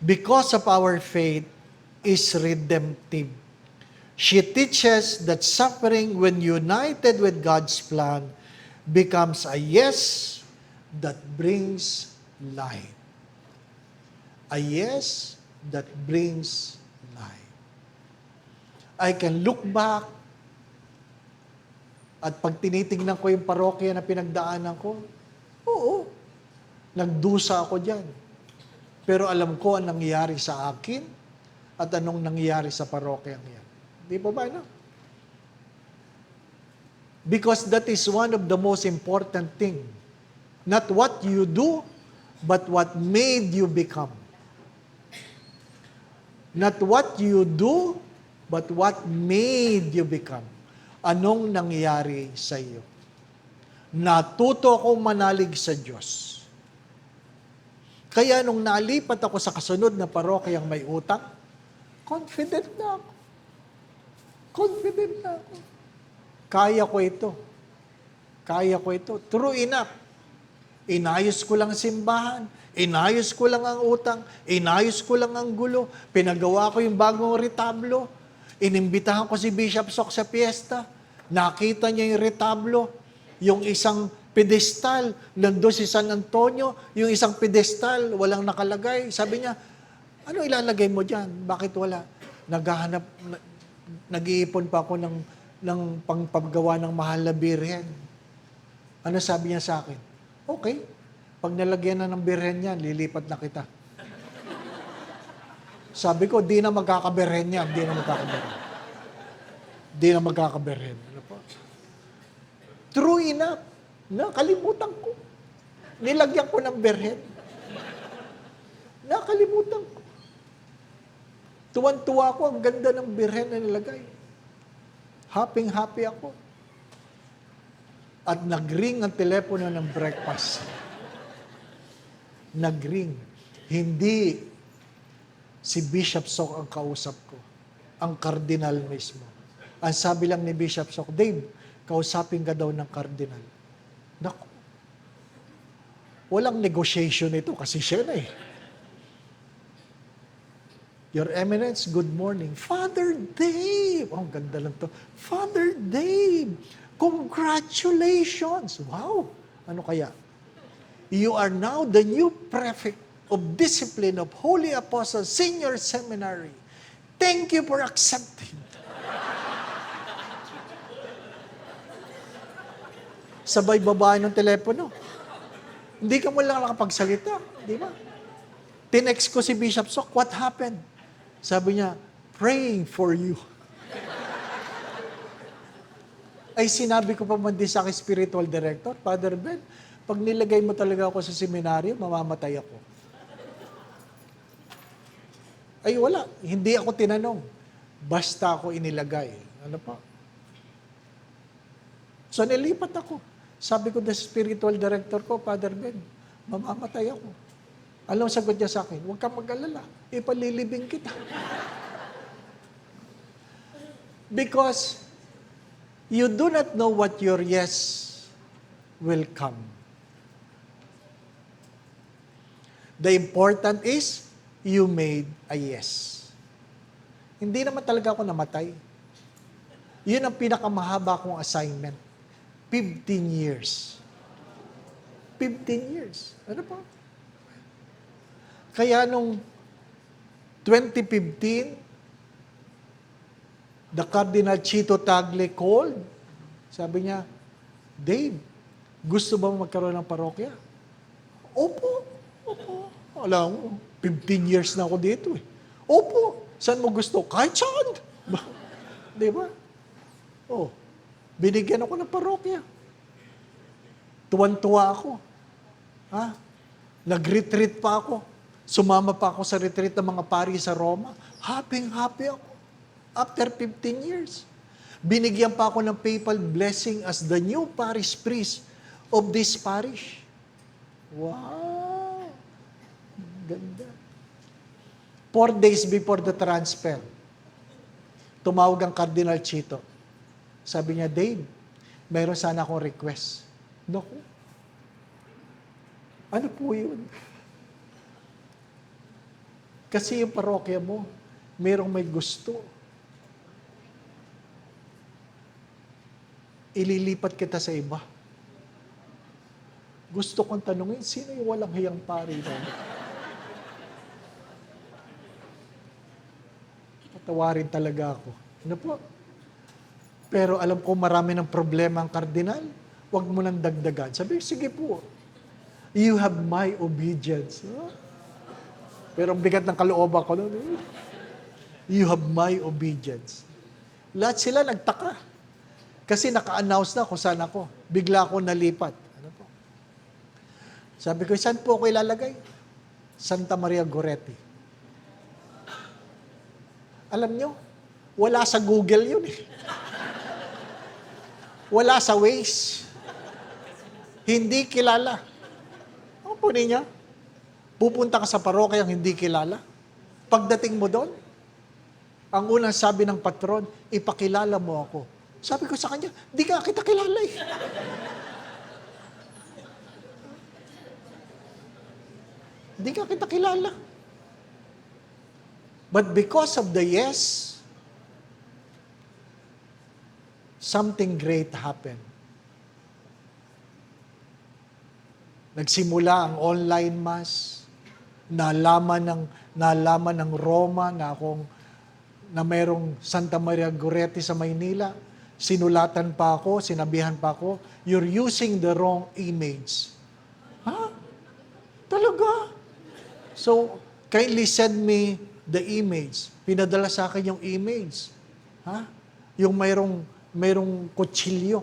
because of our faith, is redemptive. She teaches that suffering, when united with God's plan, becomes a yes that brings life. A yes that brings life. I can look back at pag tinitingnan ko yung parokya na pinagdaanan ko, oo, nagdusa ako dyan. Pero alam ko ang nangyayari sa akin at anong nangyayari sa parokyang yan. Di ba ba, no? Because that is one of the most important thing. Not what you do, but what made you become. Not what you do, but what made you become. Anong nangyari sa iyo? Natuto akong manalig sa Diyos. Kaya nung nalipat ako sa kasunod na parokyang may utang, confident na ako. Confident na ako. Kaya ko ito. Kaya ko ito. True enough. Inayos ko lang simbahan. Inayos ko lang ang utang. Inayos ko lang ang gulo. Pinagawa ko yung bagong retablo. Inimbitahan ko si Bishop Sok sa piyesta. Nakita niya yung retablo. Yung isang pedestal, nandun si San Antonio, yung isang pedestal, walang nakalagay. Sabi niya, ano ilalagay mo dyan? Bakit wala? Naghahanap, nag-iipon pa ako ng pangpagawa ng mahal na birhen. Ano sabi niya sa akin? Okay, pag nalagyan na ng birhen yan, lilipat na kita. Sabi ko, di na magkakabirhen yan, di na magkakabirhen. Di na magkakabirhen. Ano po? True enough, nakalimutan ko. Nilagyan ko ng birhen. Nakalimutan ko. Tuwan-tuwa ko, ang ganda ng birhen na nilagay. Happy ako. At nag-ring ang telepono ng breakfast. Nag-ring. Hindi si Bishop Sok ang kausap ko. Ang kardinal mismo. Ang sabi lang ni Bishop Sok, Dave, kausapin ka daw ng kardinal. Naku. Walang negotiation ito kasi siya na eh. Your Eminence, good morning. Father Dave! Oh, ang ganda lang to. Father Dave! Congratulations! Wow! Ano kaya? You are now the new prefect of discipline of Holy Apostles Senior Seminary. Thank you for accepting. Sabay babae ng telepono. Hindi ka mo lang nakapagsalita. Di ba? Tinext ko si Bishop Sok, what happened? Sabi niya, praying for you. Ay sinabi ko pa man din sa aking spiritual director, Father Ben, pag nilagay mo talaga ako sa seminaryo, mamamatay ako. Ay wala, hindi ako tinanong. Basta ako inilagay. Ano pa? So nilipat ako. Sabi ko sa spiritual director ko, Father Ben, mamamatay ako. Alam sagot niya sa akin, huwag kang mag-alala, ipalilibing kita. Because you do not know what your yes will come. The important is, you made a yes. Hindi naman talaga ako namatay. Yun ang pinakamahaba kong assignment. 15 years. 15 years. Ano pa? Kaya nung 2015, the Cardinal Chito Tagle called. Sabi niya, Dave, gusto ba magkaroon ng parokya? Opo. Alam mo, 15 years na ako dito eh. Opo. Saan mo gusto? Kahit saan. Di ba? Oh, binigyan ako ng parokya. Tuwan-tuwa ako. Ha? Nag-retreat pa ako. Sumama pa ako sa retreat ng mga pari sa Roma. Happy ako. After 15 years. Binigyan pa ako ng papal blessing as the new parish priest of this parish. Wow! Ganda. 4 days before the transfer, tumawag ang Cardinal Chito. Sabi niya, Dave, mayroon sana akong request. Naku. Ano po yun? Kasi yung parokya mo, mayroong may gusto. Ililipat kita sa iba. Gusto kong tanungin, sino yung walang hiyang pari na? Patawarin talaga ako. Ano po? Pero alam ko marami ng problema ang kardinal. Huwag mo nang dagdagan. Sabi, sige po. You have my obedience. Huh? Pero ang bigat ng kalooban ko, you have my obedience. Lahat sila nagtaka. Kasi naka-announce na kung saan ako. Bigla ako nalipat. Ano po? Sabi ko, saan po ako ilalagay? Santa Maria Goretti. Alam nyo, wala sa Google yun eh. Wala sa Waze. Hindi kilala. Ano po niya? Pupunta ka sa parokyang hindi kilala. Pagdating mo doon, ang unang sabi ng patron, ipakilala mo ako. Sabi ko sa kanya, di ka kita kilala eh. Di ka kita kilala. But because of the yes, something great happened. Nagsimula ang online mass. Nalaman ng Roma na mayroong Santa Maria Goretti sa Maynila. Sinulatan pa ako, sinabihan pa ako, you're using the wrong image. Ha? Talaga? So, kindly send me the image. Pinadala sa akin yung image. Ha? Yung mayroong kutsilyo.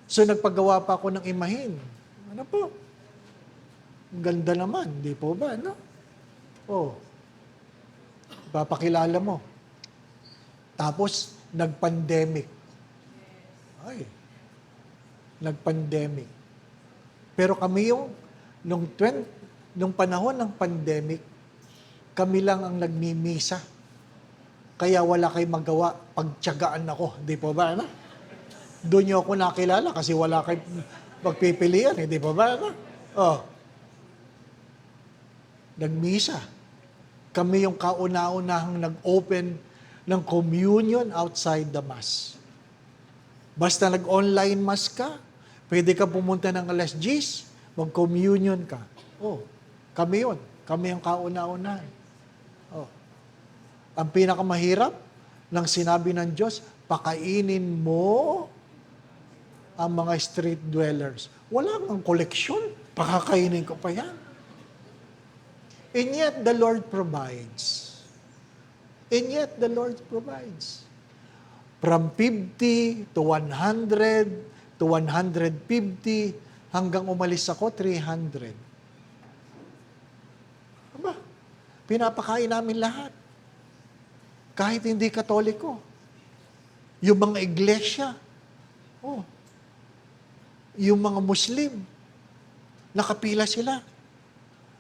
So, nagpagawa pa ako ng imahin. Ano po? Ang ganda naman, di po ba? No? Oh, papakilala mo. Tapos, nag-pandemic. Ay, nag-pandemic. Pero kami nung panahon ng pandemic, kami lang ang nagmimisa. Kaya wala kayong magawa, pagtiyagaan ako. Di po ba? Ano? Doon niyo ako nakilala kasi wala kayong pagpipilian. Di po ba? Ano? Oh. Nagmisa. Kami yung kauna-unahang nag-open ng communion outside the Mass. Basta nag-online Mass ka, pwede ka pumunta ng alas 10, mag-communion ka. Oh, kami yun. Kami yung kauna-unahan. Oh. Ang pinakamahirap ng sinabi ng Diyos, pakainin mo ang mga street dwellers. Wala kang koleksyon, pakakainin ko pa yan. And yet, the Lord provides. And yet, the Lord provides. From 50 to 100 to 150, hanggang umalis ako, 300. Aba, pinapakain namin lahat. Kahit hindi Katoliko. Yung mga iglesia, yung mga Muslim, nakapila sila.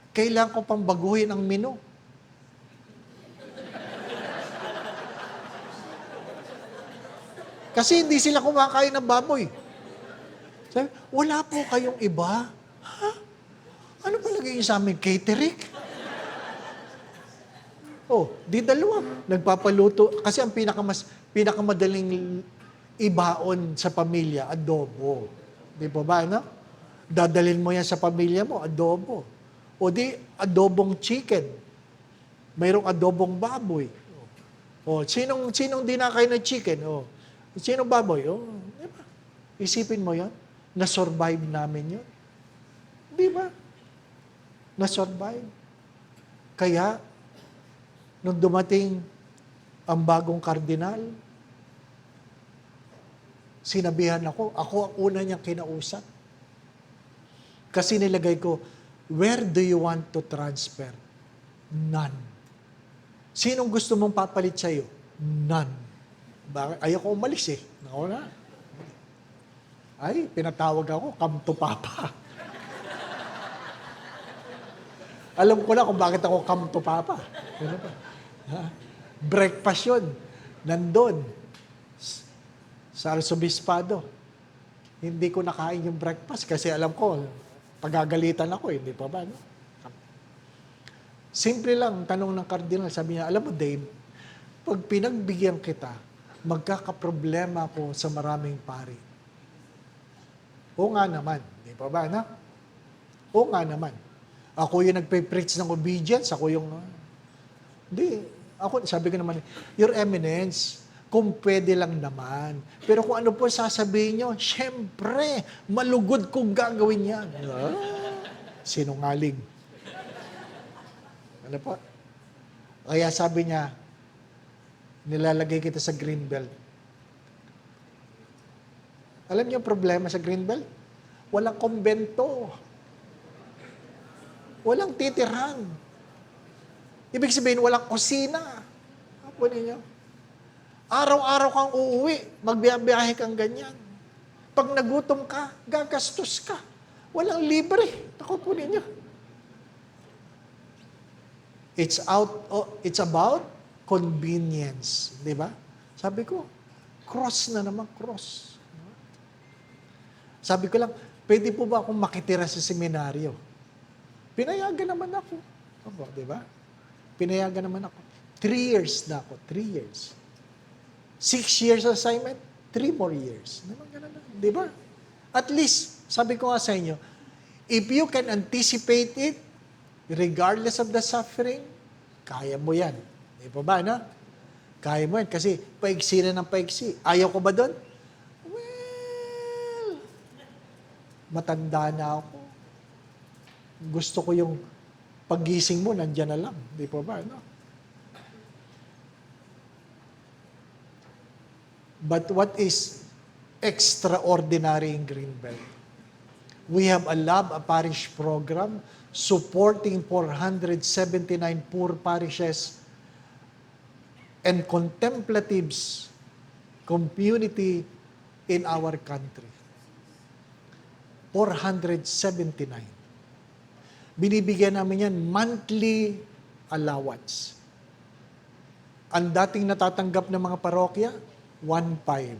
Kailangan ko pang baguhin ang menu. Kasi hindi sila kumakain ng baboy. Sabi, wala po kayong iba? Ha? Ano ba lagay sa amin? Catering? Di dalawa. Nagpapaluto. Kasi ang pinakamadaling ibaon sa pamilya, adobo. Di ba ba, no? Dadalhin mo yan sa pamilya mo, adobo. O di, adobong chicken. Mayroong adobong baboy. Sinong di nakain ng chicken? Sinong baboy? Diba? Isipin mo yan. Na-survive namin yun. Di ba? Na-survive. Kaya, nung dumating ang bagong kardinal, sinabihan ako ang una niyang kinausap. Kasi nilagay ko, where do you want to transfer? None. Sinong gusto mong papalit sa'yo? None. Bakit? Ayoko umalis eh. Ako na. Ay, pinatawag ako, come to Papa. Alam ko na kung bakit ako come to Papa. Ano ba? Breakfast yun. Nandun. Sa Arsobispado. Hindi ko nakain yung breakfast kasi alam ko, pagagalitan ako, hindi pa ba? No? Simple lang, tanong ng kardinal, sabi niya, alam mo Dave, pag pinagbigyan kita, magkakaproblema ako sa maraming pari. Oo nga naman, hindi pa ba? No? Oo nga naman. Ako yung nagpe-preach ng obedience, ako yung... Hindi, ako, sabi ko naman, Your Eminence, kung pwede lang naman. Pero kung ano po sasabihin nyo, syempre, malugod kong gagawin yan. Sinungaling. Ano po? Kaya sabi niya, nilalagay kita sa greenbelt. Alam niyo ang problema sa greenbelt? Walang kumbento. Walang titirhan. Ibig sabihin, walang kusina. Apo ninyo. Araw-araw kang uuwi, magbiyahe kang ganyan. Pag nagutom ka, gagastos ka. Walang libre. Ako po ninyo. It's about convenience. Di ba? Sabi ko, cross na naman, cross. Sabi ko lang, pwede po ba akong makitira sa seminaryo? Pinayagan naman ako. Opo, di ba? Pinayagan naman ako. 3 years na ako. 3 years. 6 years assignment, 3 more years. Naman ganun na. Di ba? At least, sabi ko nga sa inyo, if you can anticipate it, regardless of the suffering, kaya mo yan. Di ba ba, no? Kaya mo yan. Kasi paiksi na ng paiksi. Ayaw ko ba doon? Well, matanda na ako. Gusto ko yung paggising mo, nandyan na lang. Di ba ba, no? But what is extraordinary in Greenbelt? We have a parish program supporting 479 poor parishes and contemplatives community in our country. 479. Binibigyan namin yan monthly allowance. Ang dating natatanggap ng mga parokya, 1.5.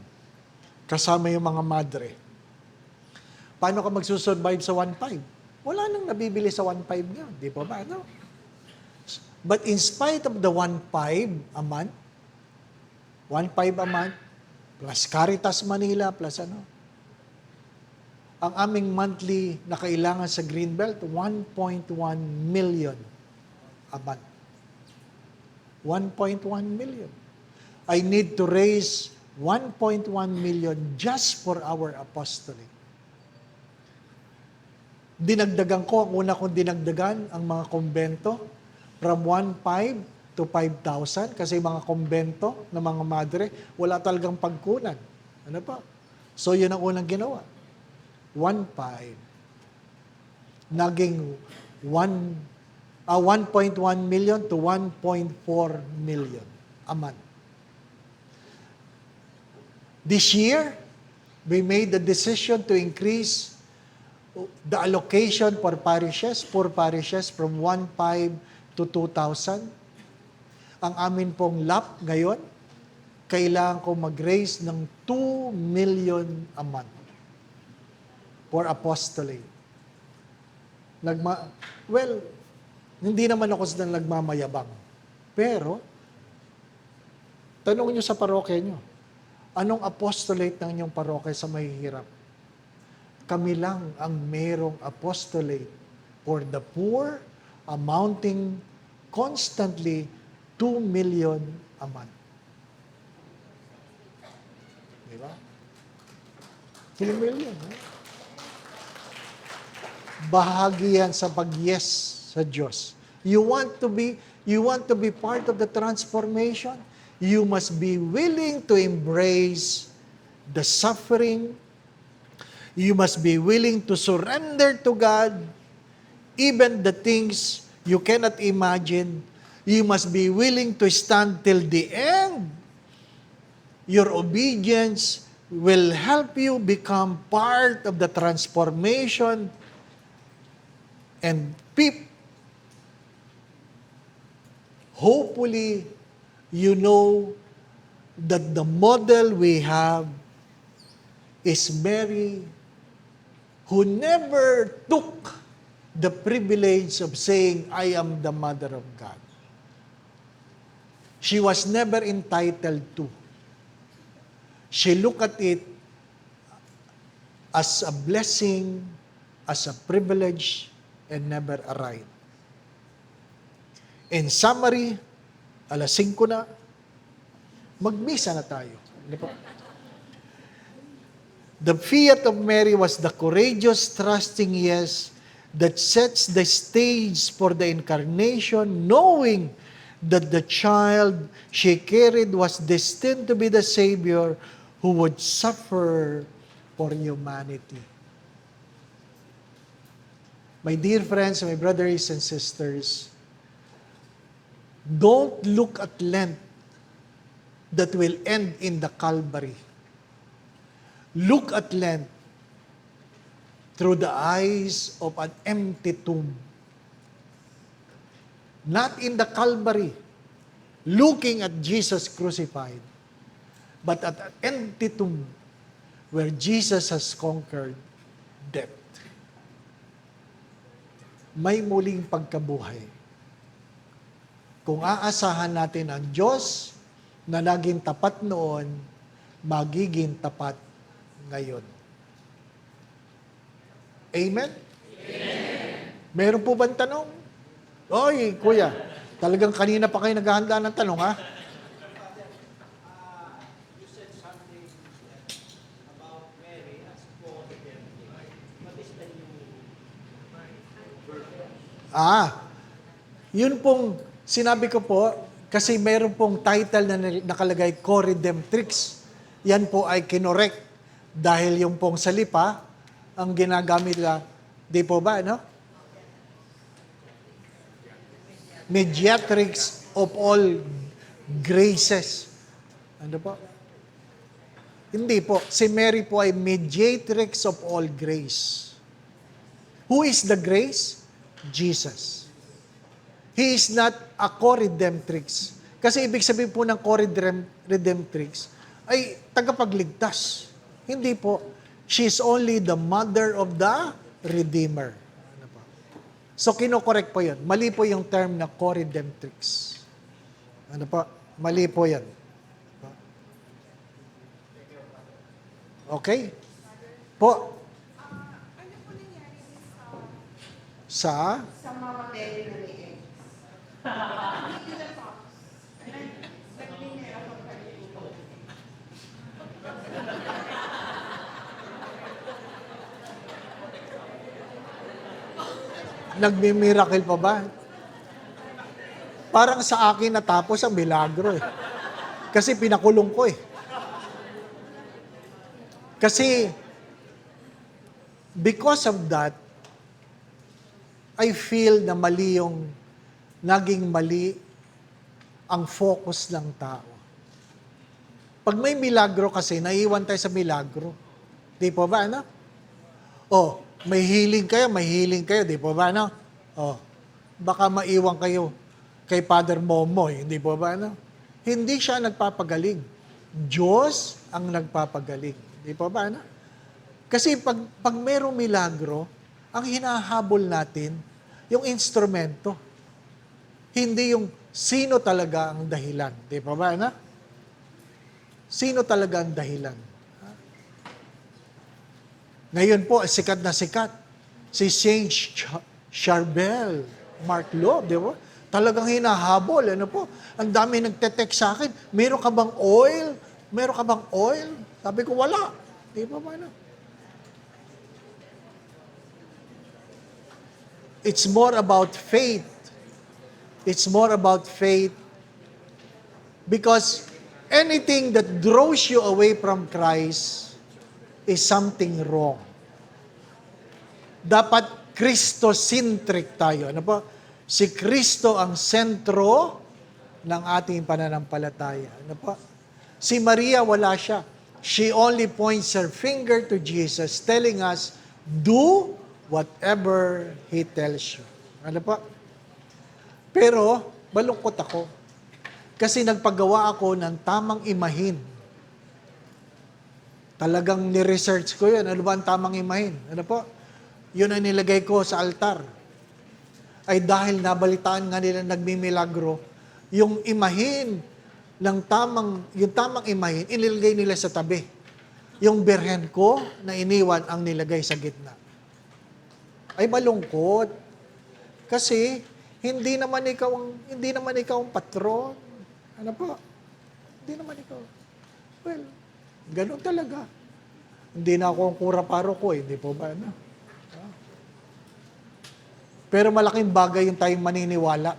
Kasama yung mga madre. Paano ka magsusurvive sa 1.5? Wala nang nabibili sa 1.5 nga. Di ba ba? No? But in spite of the 1.5 a month, 1.5 a month, plus Caritas Manila, plus ano, ang aming monthly na kailangan sa Greenbelt, 1.1 million a month. 1.1 million. I need to raise 1.1 million just for our apostolate. Dinagdagan ko, ang una kong dinagdagan, ang mga kombento from 1.5 to 5,000 kasi mga kombento ng mga madre, wala talagang pagkunan. Ano pa? So yun ang unang ginawa. 1.5. Naging 1.1 million to 1.4 million a month. This year, we made the decision to increase the allocation for parishes from 1.5 to 2,000. Ang amin pong LAP ngayon, kailangan ko mag-raise ng 2 million a month for apostolate. Hindi naman ako sa nagmamayabang. Pero, tanong nyo sa parokya nyo, anong apostolate ng inyong parokya sa mahihirap? Kami lang ang merong apostolate for the poor, amounting constantly 2 million a month. Di ba? 2 million. Bahagi yan sa pag-yes sa Diyos. You want to be part of the transformation? You must be willing to embrace the suffering. You must be willing to surrender to God, even the things you cannot imagine. You must be willing to stand till the end. Your obedience will help you become part of the transformation and hopefully, you know that the model we have is Mary, who never took the privilege of saying, I am the mother of God. She was never entitled to. She looked at it as a blessing, as a privilege, and never a right. In summary, alas 5 na, magmisa na tayo. The fiat of Mary was the courageous, trusting yes that sets the stage for the incarnation, knowing that the child she carried was destined to be the Savior who would suffer for humanity. My dear friends, my brothers and sisters, don't look at Lent that will end in the Calvary. Look at Lent through the eyes of an empty tomb. Not in the Calvary, looking at Jesus crucified, but at an empty tomb where Jesus has conquered death. May muling pagkabuhay. Kung aasahan natin ang Diyos na naging tapat noon, magiging tapat ngayon. Amen? Meron po bang tanong? Oy, kuya, talagang kanina pa kayo naghahanda ng tanong, ha? Yun pong sinabi ko po, kasi meron pong title na nakalagay, Co-Redemptrix. Yan po ay kinorek dahil yung pong salipa, ang ginagamit nila, di po ba, no? Mediatrix of all graces. Ano po? Hindi po. Si Mary po ay mediatrix of all grace. Who is the grace? Jesus. He is not a co-redemptrix. Kasi ibig sabihin po ng co-redemptrix ay tagapagligtas. Hindi po. She is only the mother of the Redeemer. Ano po? So, kinokorek po yan. Mali po yung term na co-redemptrix. Ano po? Mali po yan. Okay? Po. Ano po nangyari Sa? sa Mama Mary na ni X? Hindi nila pa. Nag-minera ko pa rin po. Nagmi-miracle pa ba? Parang sa akin natapos ang milagro eh. Kasi pinakulong ko eh. Kasi, because of that, I feel na mali yung, naging mali ang focus ng tao. Pag may milagro kasi, naiiwan tayo sa milagro. Di po ba, ano? Oh, may healing kayo, di po ba, ano? Oh, baka maiwan kayo kay Father Momoy, di po ba, ano? Hindi siya nagpapagaling. Diyos ang nagpapagaling. Di po ba, ano? Kasi pag mayroong milagro, ang hinahabol natin, yung instrumento. Hindi yung sino talaga ang dahilan. Di po ba, ano? Sino talaga ang dahilan? Ngayon po, sikat na sikat. Si Saint Charbel, Mark Love, di ba? Talagang hinahabol. Ano po? Ang dami nagte-text sa akin, meron ka bang oil? Meron ka bang oil? Sabi ko, wala. Di ba ba na? It's more about faith. It's more about faith because anything that draws you away from Christ is something wrong. Dapat Christocentric tayo. Ano po? Si Kristo ang sentro ng ating pananampalataya. Ano po? Si Maria, wala siya. She only points her finger to Jesus, telling us, do whatever He tells you. Ano po? Pero, malungkot ako. Kasi nagpagawa ako ng tamang imahin. Talagang ni-research ko yun. Ano ba ang tamang imahin? Ano po? Yun ang nilagay ko sa altar. Ay dahil nabalitaan nga nila nagmimilagro, yung imahin yung tamang imahin, inilagay nila sa tabi. Yung birhen ko na iniwan ang nilagay sa gitna. Ay malungkot. Kasi hindi naman ikaw ang patron. Ano po? Hindi naman ikaw. Well, ganun talaga. Hindi na ako ang kura-paro ko, hindi po ba? Ano? Pero malaking bagay yung tayong maniniwala.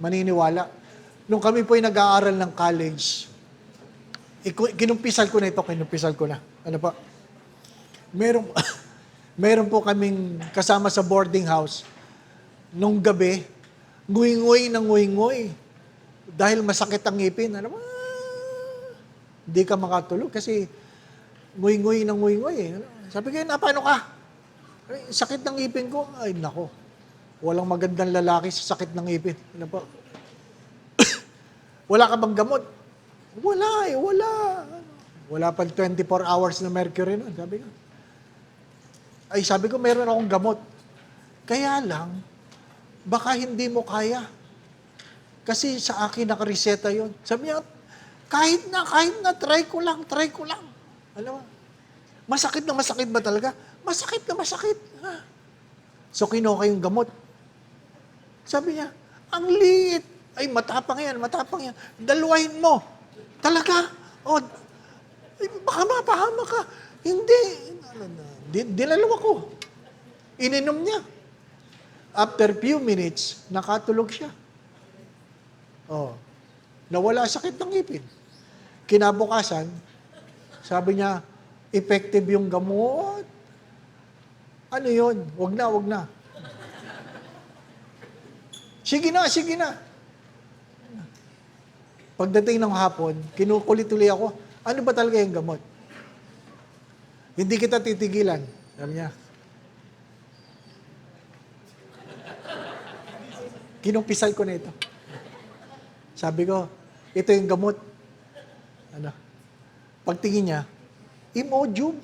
Maniniwala. Nung kami po ay nag-aaral ng college, kinumpisal ko na. Ano pa? Meron po kaming kasama sa boarding house. Nung gabi, nguy-nguy. Dahil masakit ang ngipin. Ano ba? Hindi ka makatulog kasi nguy-nguy. Sabi ko, paano ka? Ay, sakit ng ngipin ko. Ay, nako. Walang magandang lalaki sa sakit ng ngipin. Ano po? Wala ka bang gamot? Wala. Wala pang 24 hours na mercury nun, sabi ko. Ay, sabi ko, meron akong gamot. Kaya lang, baka hindi mo kaya. Kasi sa akin nakareseta yon. Sabi niya, kahit na, try ko lang. Alam mo, masakit ba talaga? masakit na masakit. Ha? So, kinuha yung gamot. Sabi niya, ang liit. Ay, matapang yan. Dalawahin mo. Talaga? O, baka mapahama ka. Hindi. Dinalawa ko. Ininom niya. After few minutes, nakatulog siya. Oh, nawala sakit ng ngipin. Kinabukasan, sabi niya, effective yung gamot. Ano yun? Wag na. Sige na. Pagdating ng hapon, kinukulit-uli ako, ano ba talaga yung gamot? Hindi kita titigilan. Sabi niya, kinumpisal ko na ito. Sabi ko, ito yung gamot. Ano? Pagtingin niya, Imodium.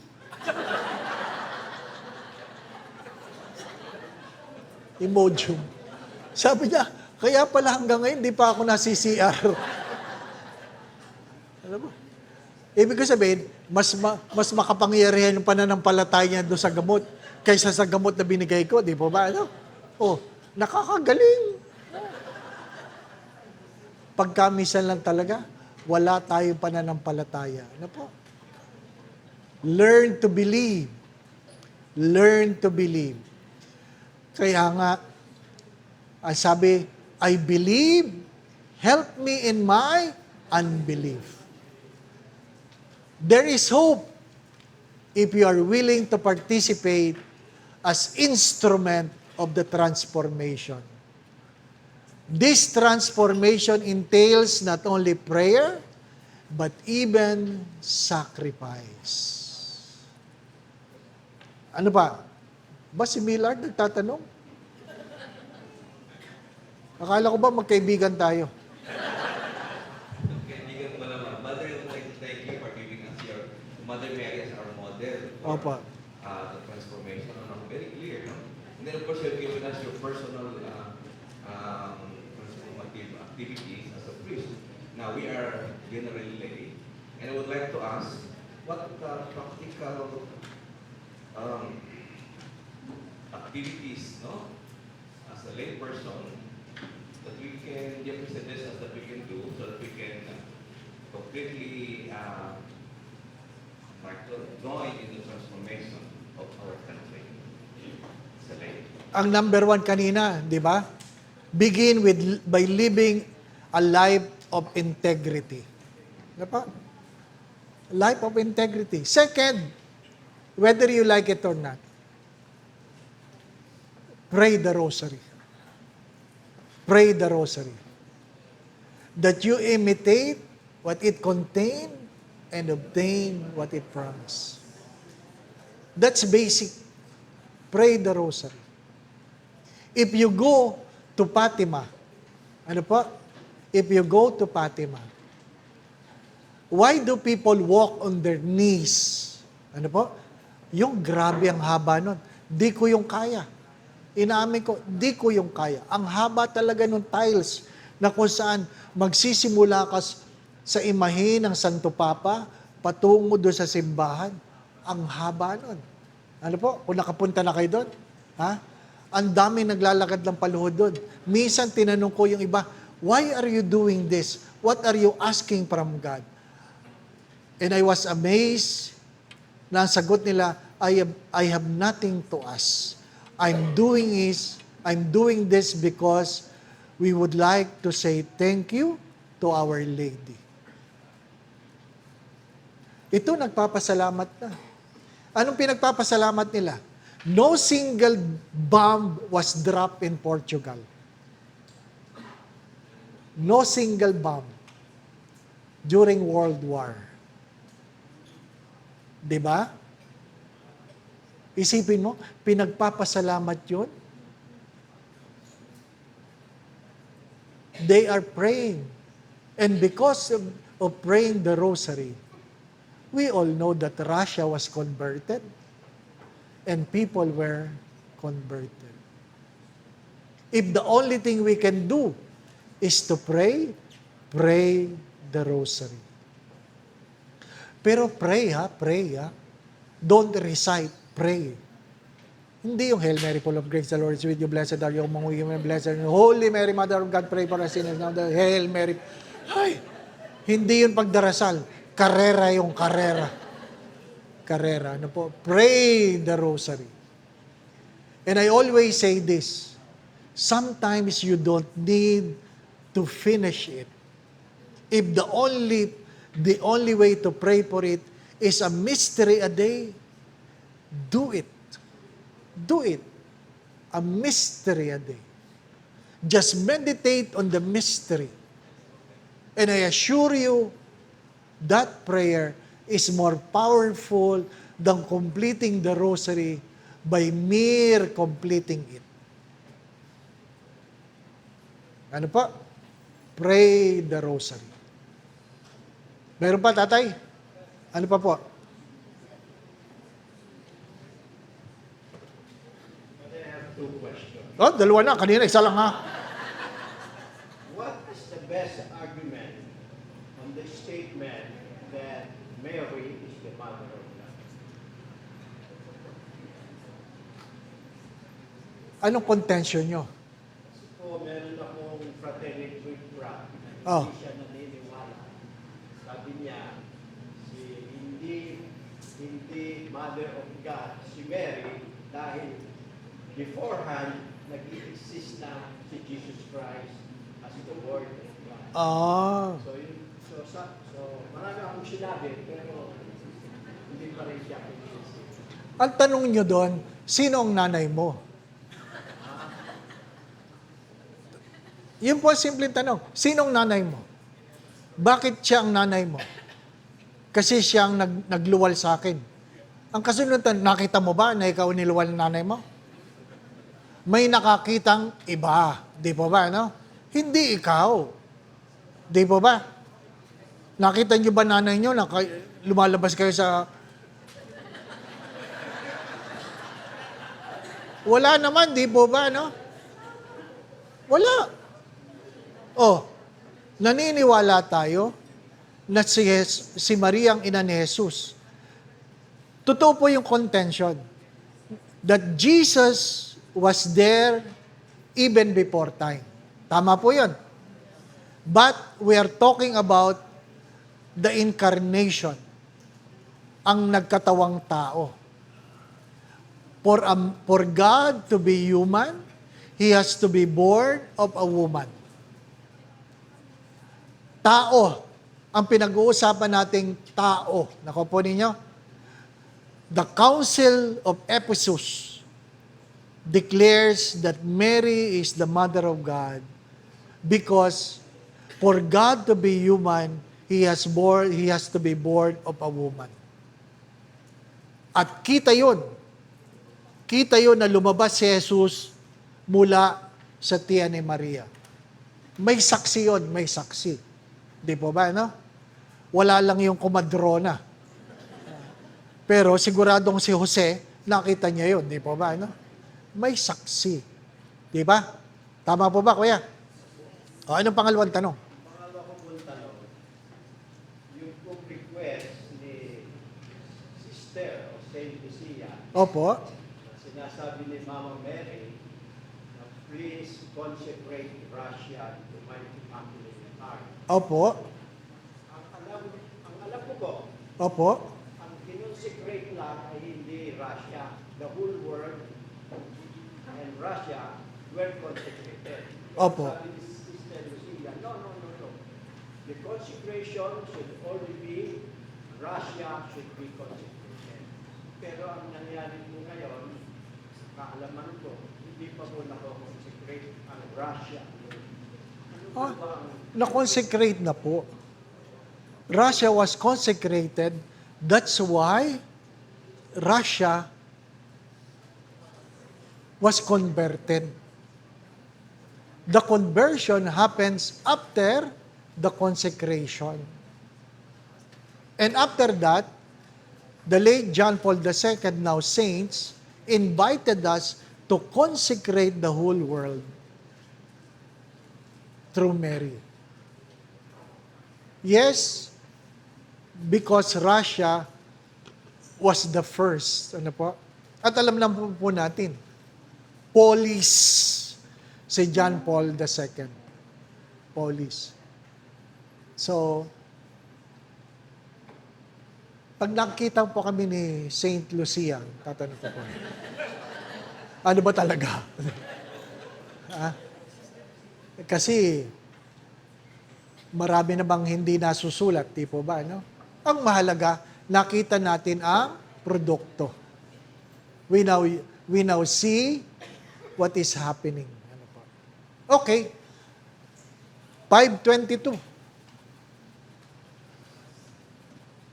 Imodium. Sabi niya, kaya pala hanggang ngayon, di pa ako nasi-CR. Alam mo? Ibig ko sabihin, mas makapangyarihan yung pananampalataya niya doon sa gamot kaysa sa gamot na binigay ko. Di po ba? Ano? Oh, nakakagaling. Pagkamisan lang talaga, wala tayong pananampalataya. Ano po? Learn to believe. Learn to believe. Kaya nga, ang sabi, I believe, help me in my unbelief. There is hope if you are willing to participate as instrument of the transformation. This transformation entails not only prayer, but even sacrifice. Ano ba? Ba si Millard nagtatanong? Akala ko ba magkaibigan tayo? Kaibigan ko naman. Mother, I would like to thank you for giving us your Mother Mary as our model for Opo. the transformation. Very clear, no? And then, of course, you've given us your personal transformative activities as a priest. Now, we are generally lay. And I would like to ask, what practical activities, no? As a lay person, that we can, different suggestions that we can do so that we can completely join in the transformation of our country. Sa lay. Ang number one kanina, di ba? Begin by living a life of integrity. Ano pa? Life of integrity. Second, whether you like it or not, pray the rosary. Pray the rosary. That you imitate what it contains and obtain what it promised. That's basic. Pray the rosary. If you go to Fatima, ano po? If you go to Fatima, why do people walk on their knees? Ano po? Yung grabe ang haba nun. Di ko yung kaya. Inaamin ko, di ko yung kaya. Ang haba talaga ng tiles na kung saan magsisimula ka sa imahe ng Santo Papa patungo doon sa simbahan. Ang haba nun. Ano po? Kung nakapunta na kayo doon, ha? Ang dami naglalakad ng paluhod doon. Minsan tinanong ko yung iba, why are you doing this? What are you asking from God? And I was amazed na ang sagot nila, I have nothing to ask. I'm doing this because we would like to say thank you to Our Lady. Ito nagpapasalamat na. Anong pinagpapasalamat nila? No single bomb was dropped in Portugal. No single bomb during World War. Diba? Isipin mo, pinagpapasalamat yun. They are praying. And because of praying the rosary, we all know that Russia was converted and people were converted. If the only thing we can do is to pray the rosary. Pero pray ha. Don't recite, pray. Hindi yung Hail Mary, full of grace, the Lord is with you, blessed are you among women, blessed are you. Holy Mary, Mother of God, pray for us sinners now. Hail Mary. Ay, hindi yun pagdarasal. Karera yung karera. Karera. Ano po? Pray the rosary. And I always say this, sometimes you don't need to finish it. If the only way to pray for it is a mystery a day, do it. Do it. A mystery a day. Just meditate on the mystery. And I assure you, that prayer is more powerful than completing the rosary by mere completing it. Ano pa? Pray the rosary. Meron pa, tatay? Ano pa po? But I have two questions. Oh, dalawa na. Kanina, isa lang ha. What is the best argument on the statement that Mary is the mother of God? Anong contention nyo? Kasi po, meron akong fraternity with Pratt. Oh. Hindi siya naniniwala. Sabi niya, hindi mother of God si Mary dahil beforehand, nag-exist na si Jesus Christ as the Word of God. Ah. So marami akong sinabi, pero hindi pa rin siya exist. Ang tanong nyo doon, sino ang nanay mo? Yun po ang simpleng tanong. Sino ang nanay mo? Bakit siya ang nanay mo? Kasi siya ang nagluwal sa akin. Ang kasunod, nakita mo ba na ikaw niluwal ng nanay mo? May nakakitang iba. Di po ba, no? Hindi ikaw. Di po ba? Nakita niyo ba nanay niyo na lumalabas kayo sa... Wala naman, di po ba, no? Wala. Oh, naniniwala tayo na si Maria ang ina ni Jesus. Totoo po yung contention that Jesus was there even before time. Tama po yun. But we are talking about the incarnation, ang nagkatawang tao. For God to be human, He has to be born of a woman. Tao, ang pinag-uusapan nating tao. Naku po ninyo, the Council of Ephesus declares that Mary is the mother of God because for God to be human, He has to be born of a woman. At kita yun na lumabas si Jesus mula sa tiyan ni Maria. May saksi yun, may saksi. Di po ba, no? Wala lang yung kumadrona. Pero siguradong si Jose, nakita niya yun, di po ba, no? May saksi. Di ba? Tama po ba, kuya? O, anong pangalawang tanong? Pangalawa ko pong tanong, yung pong request ni Sister o Saint Lucia, Opo. sinasabi ni Mama Mary, na please consecrate Russia to my Immaculate Heart. Opo. Ang alam ko po, Opo. ang kinonsecrate lang ay hindi Russia. The whole world and Russia were consecrated. Opo. Sabi ni Sister Lucia, no. The consecration should only be Russia should be consecrated. Pero ang nangyari po ngayon, kaalaman ko, hindi pa po nako-consecrate ang Russia. Ano Ah, ba ang na-consecrate na po. Russia was consecrated. That's why Russia was converted. The conversion happens after the consecration. And after that, the late John Paul II, now saints, invited us to consecrate the whole world through Mary. Yes, because Russia was the first. Ano po? At alam lang po natin, polis si John Paul II. Polis. So, pag nakikita po kami ni Saint Lucia, tatanong ko po, ano ba talaga? Ha? Kasi, marami na bang hindi nasusulat, di po ba? No? Ang mahalaga, nakita natin ang produkto. We now see what is happening. Ano po? Okay. 5:22.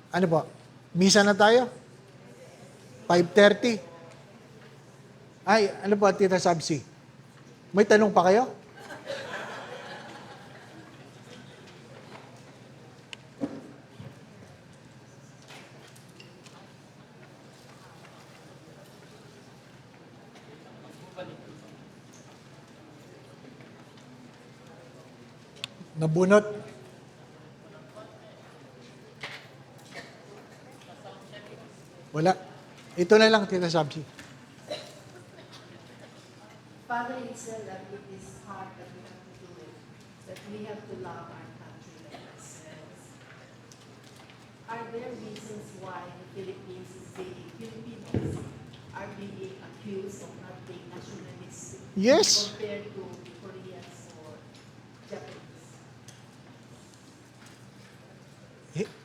Ano po? Misa na tayo? 5:30. Ay, ano po, Tita Sabsi? May tanong pa kayo? Nabunot. Wala. Ito na lang, Tita Sabsi. Father, it said that it is hard that we have to do it, that we have to love our country like ourselves. Are there reasons why the Philippines Filipinos are being accused of not being nationalistic Yes. compared to Koreans or Japanese?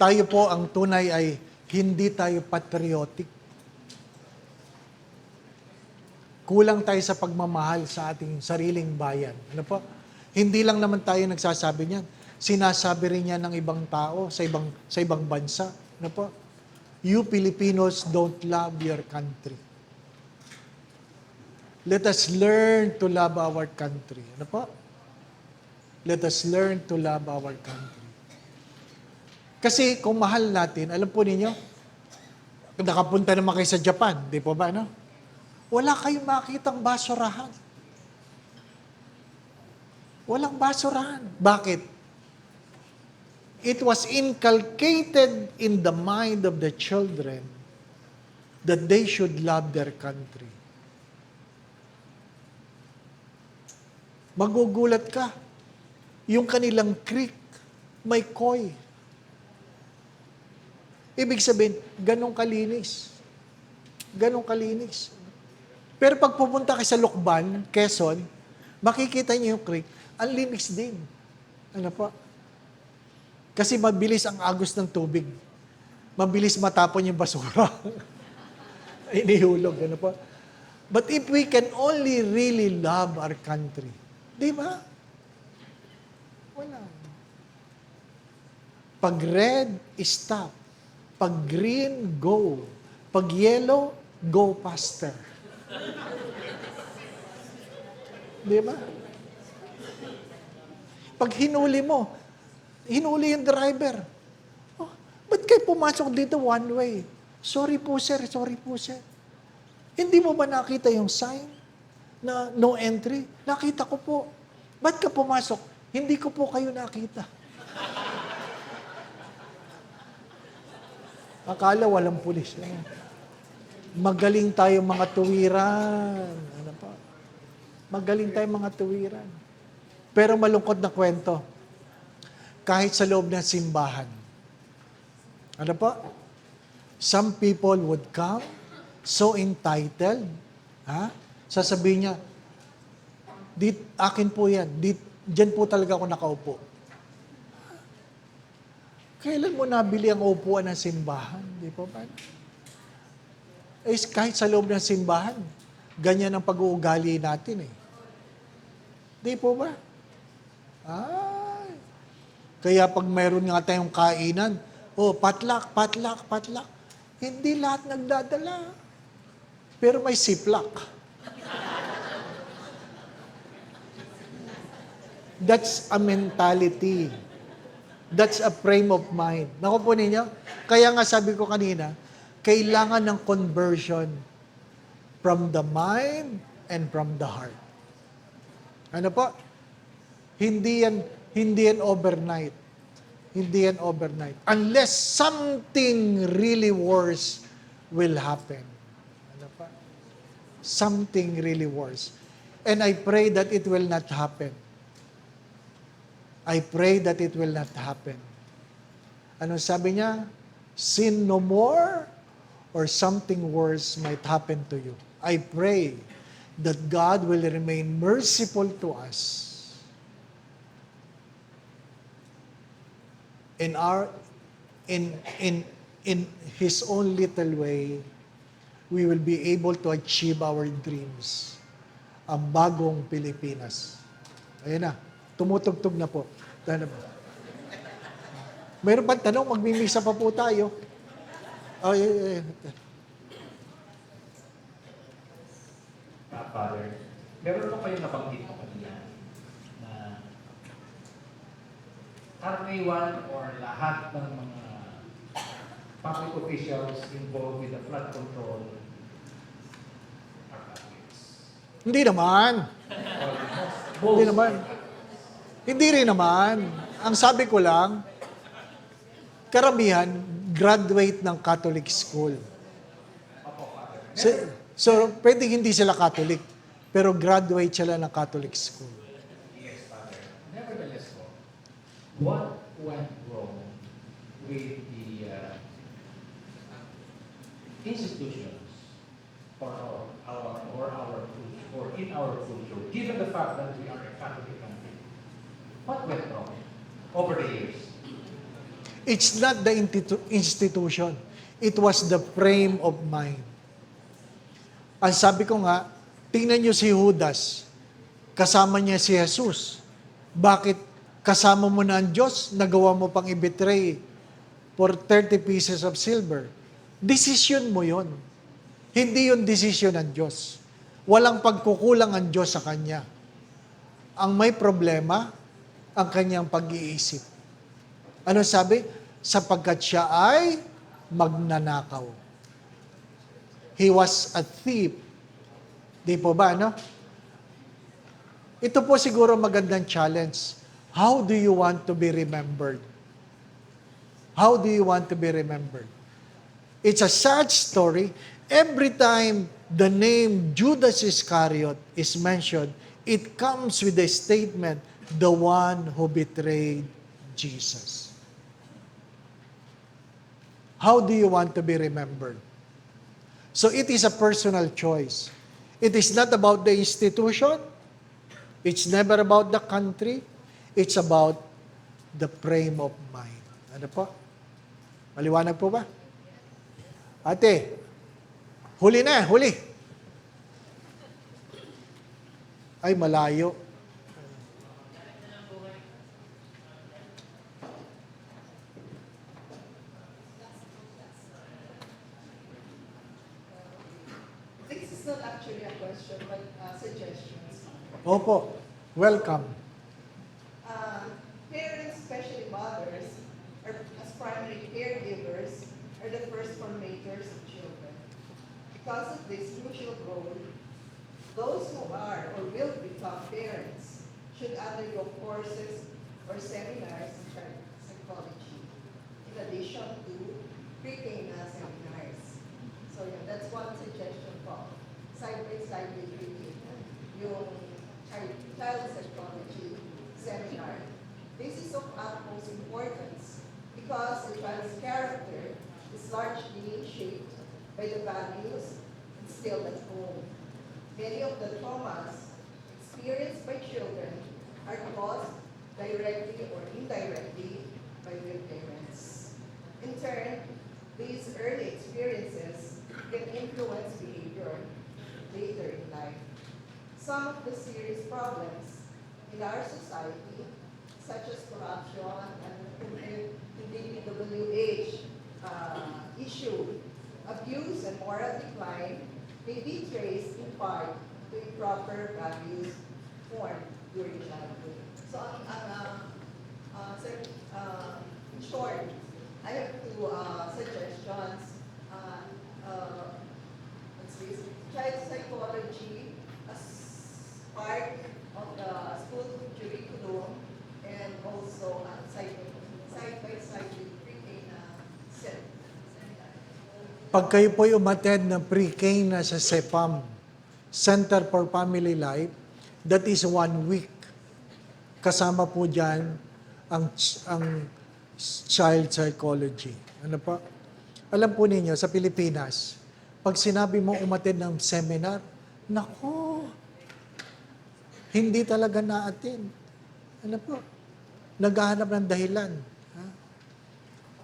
Tayo po ang tunay ay hindi tayo patriotic. Kulang tayo sa pagmamahal sa ating sariling bayan. Ano po? Hindi lang naman tayo nagsasabi niyan. Sinasabi rin yan ng ibang tao sa ibang bansa. Ano po? You Filipinos don't love your country. Let us learn to love our country. Ano po? Let us learn to love our country. Kasi kung mahal natin, alam po ninyo, nakapunta naman kayo sa Japan, di po ba, no? Wala kayong makitang basurahan. Walang basurahan. Bakit? It was inculcated in the mind of the children that they should love their country. Magugulat ka. Yung kanilang creek, may koi. Ibig sabihin, ganong kalinis. Ganong kalinis. Pero pag pupunta ka sa Lukban, Quezon, makikita niyo yung creek, ang linis din. Ano po? Kasi mabilis ang agos ng tubig. Mabilis matapon yung basura. Inihulog. Ano po? But if we can only really love our country, di ba? Wala. Pag red, stop. Pag green, go. Pag yellow, go faster. Di ba? Pag hinuli mo, hinuli yung driver. Oh, ba't kayo pumasok dito one way? Sorry po sir, sorry po sir. Hindi mo ba nakita yung sign na no entry? Nakita ko po. Ba't ka pumasok? Hindi ko po kayo nakita. Akala walang pulis. Magaling tayo mga tuwiran. Ano pa? Magaling tayo mga tuwiran. Pero malungkot na kwento. Kahit sa loob ng simbahan. Ano pa? Some people would come so entitled. Ha? Sasabihin niya, akin po yan. Diyan po talaga ako nakaupo. Kailan mo nabili ang upuan ng simbahan? Di po ba? Eh, kahit sa loob ng simbahan, ganyan ang pag-uugali natin eh. Di po ba? Ay. Kaya pag mayroon nga tayong kainan, patlak, patlak, patlak. Hindi lahat nagdadala. Pero may siplak. That's a mentality. That's a frame of mind. Naku po ninyo, kaya nga sabi ko kanina, kailangan ng conversion from the mind and from the heart. Ano po? Hindi yan overnight. Hindi yan overnight. Unless something really worse will happen. Ano pa? something really worse. And I pray that it will not happen. I pray that it will not happen. Ano sabi niya? Sin no more or something worse might happen to you. I pray that God will remain merciful to us. In His own little way, we will be able to achieve our dreams. Ang bagong Pilipinas. Ayan na, tumutugtog na po. Dahil na po. Mayroon pa tanong, magmimisa pa po tayo. Ay. Father, meron po kayong nabanggit mo kanina na everyone or lahat ng mga public officials involved with the flood control are Catholics. Hindi naman. Hindi naman. Hindi rin naman. Ang sabi ko lang, karamihan, graduate ng Catholic school. So pwedeng hindi sila Catholic, pero graduate sila ng Catholic school. Yes, Father. Nevertheless, what went wrong with the institutions or in our culture, given the fact that we are a Catholic country? What went wrong over the years? It's not the institution. It was the frame of mind. Ang sabi ko nga, tingnan niyo si Judas, kasama niya si Jesus. Bakit kasama mo na ang Diyos, nagawa mo pang i-betray for 30 pieces of silver? Desisyon mo yon. Hindi yon desisyon ng Diyos. Walang pagkukulang ang Diyos sa kanya. Ang may problema, ang kanyang pag-iisip. Ano sabi? Sapagkat siya ay magnanakaw. He was a thief. Di po ba, no? Ito po siguro magandang challenge. How do you want to be remembered? How do you want to be remembered? It's a sad story. Every time the name Judas Iscariot is mentioned, it comes with a statement, the one who betrayed Jesus. How do you want to be remembered? So it is a personal choice. It is not about the institution. It's never about the country. It's about the frame of mind. Ano po? Maliwanag po ba? Ate, huli na, huli. Ay, malayo. This is not actually a question, but suggestions. Opo, welcome. Parents, especially mothers, as primary caregivers, are the first formators of children. Because of this crucial role, those who are or will become parents should undergo courses or seminars in child psychology, in addition to pre-K seminars. So yeah, that's one suggestion po. Side-by-side with pre-K, yung child psychology seminar. This is of utmost importance because the child's character is largely shaped by the values instilled at home. Many of the traumas experienced by children are caused directly or indirectly by their parents. In turn, these early experiences can influence behavior later in life. Some of the serious problems in our society, such as corruption and the DPWH issue, abuse and moral decline may be traced in part to improper values formed during childhood. So, in short, I have two suggestions. Child psychology as part of the school curriculum and also side-by-side with pre-K seminar. Pag kayo po'y umattend ng pre-K na sa SEPAM, Center for Family Life, that is 1 week. Kasama po dyan ang child psychology. Ano pa? Alam po ninyo, sa Pilipinas, pag sinabi mo umattend ng seminar, nako, hindi talaga na-attend. Ano po? Naghahanap ng dahilan. Ha?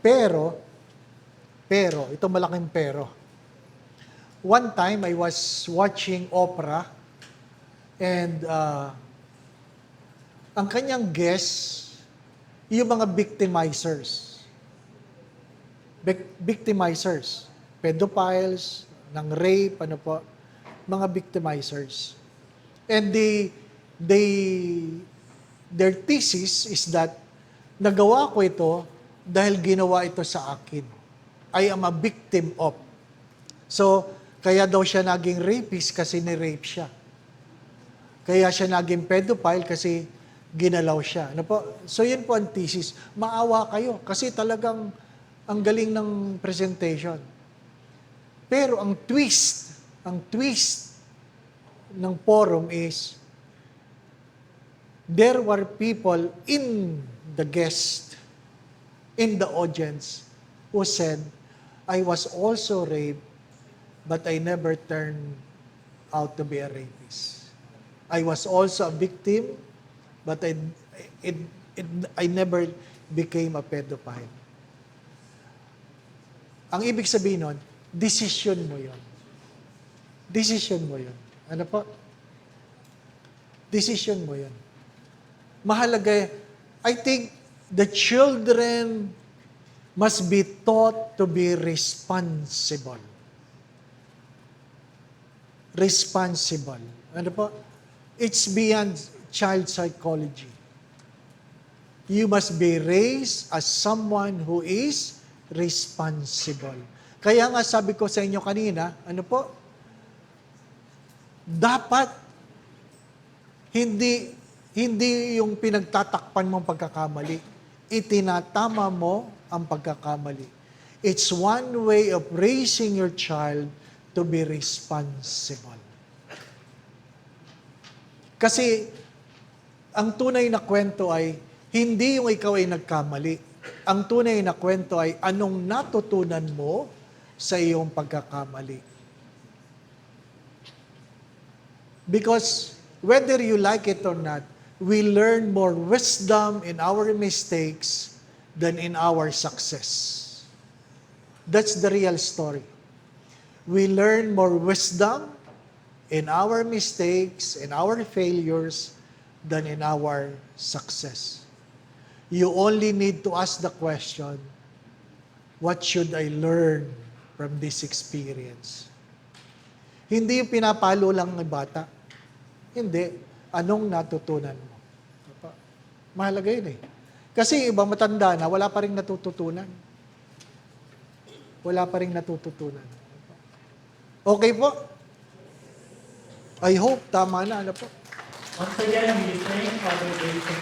Pero, ito malaking pero. One time, I was watching opera and ang kanyang guest, yung mga victimizers. Victimizers. Pedophiles, ng rape, ano po, mga victimizers. And their thesis is that nagawa ko ito dahil ginawa ito sa akin. I am a victim of. So, kaya daw siya naging rapist kasi ni-rape siya. Kaya siya naging pedophile kasi ginalaw siya. Ano po? So, yun po ang thesis. Maawa kayo kasi talagang ang galing ng presentation. Pero ang twist ng forum is there were people in the guest, in the audience, who said, I was also raped, but I never turned out to be a rapist. I was also a victim, but I never became a pedophile. Ang ibig sabihin nun, decision mo yun. Decision mo yun. Ano po? Decision mo yun. Mahalaga, I think the children must be taught to be responsible. Responsible. Ano po? It's beyond child psychology. You must be raised as someone who is responsible. Kaya nga sabi ko sa inyo kanina, ano po? Dapat hindi yung pinagtatakpan mong pagkakamali. Itinatama mo ang pagkakamali. It's one way of raising your child to be responsible. Kasi ang tunay na kwento ay hindi yung ikaw ay nagkamali. Ang tunay na kwento ay anong natutunan mo sa iyong pagkakamali. Because whether you like it or not, we learn more wisdom in our mistakes than in our success. That's the real story. We learn more wisdom in our mistakes, in our failures, than in our success. You only need to ask the question, what should I learn from this experience? Hindi yung pinapalo lang ng bata. Hindi. Anong natutunan mo? Mahalaga yun eh. Kasi iba matanda na, wala pa rin natututunan. Wala pa rin natututunan. Okay po? I hope tama na. Ano po? Once again, we thank Father Jason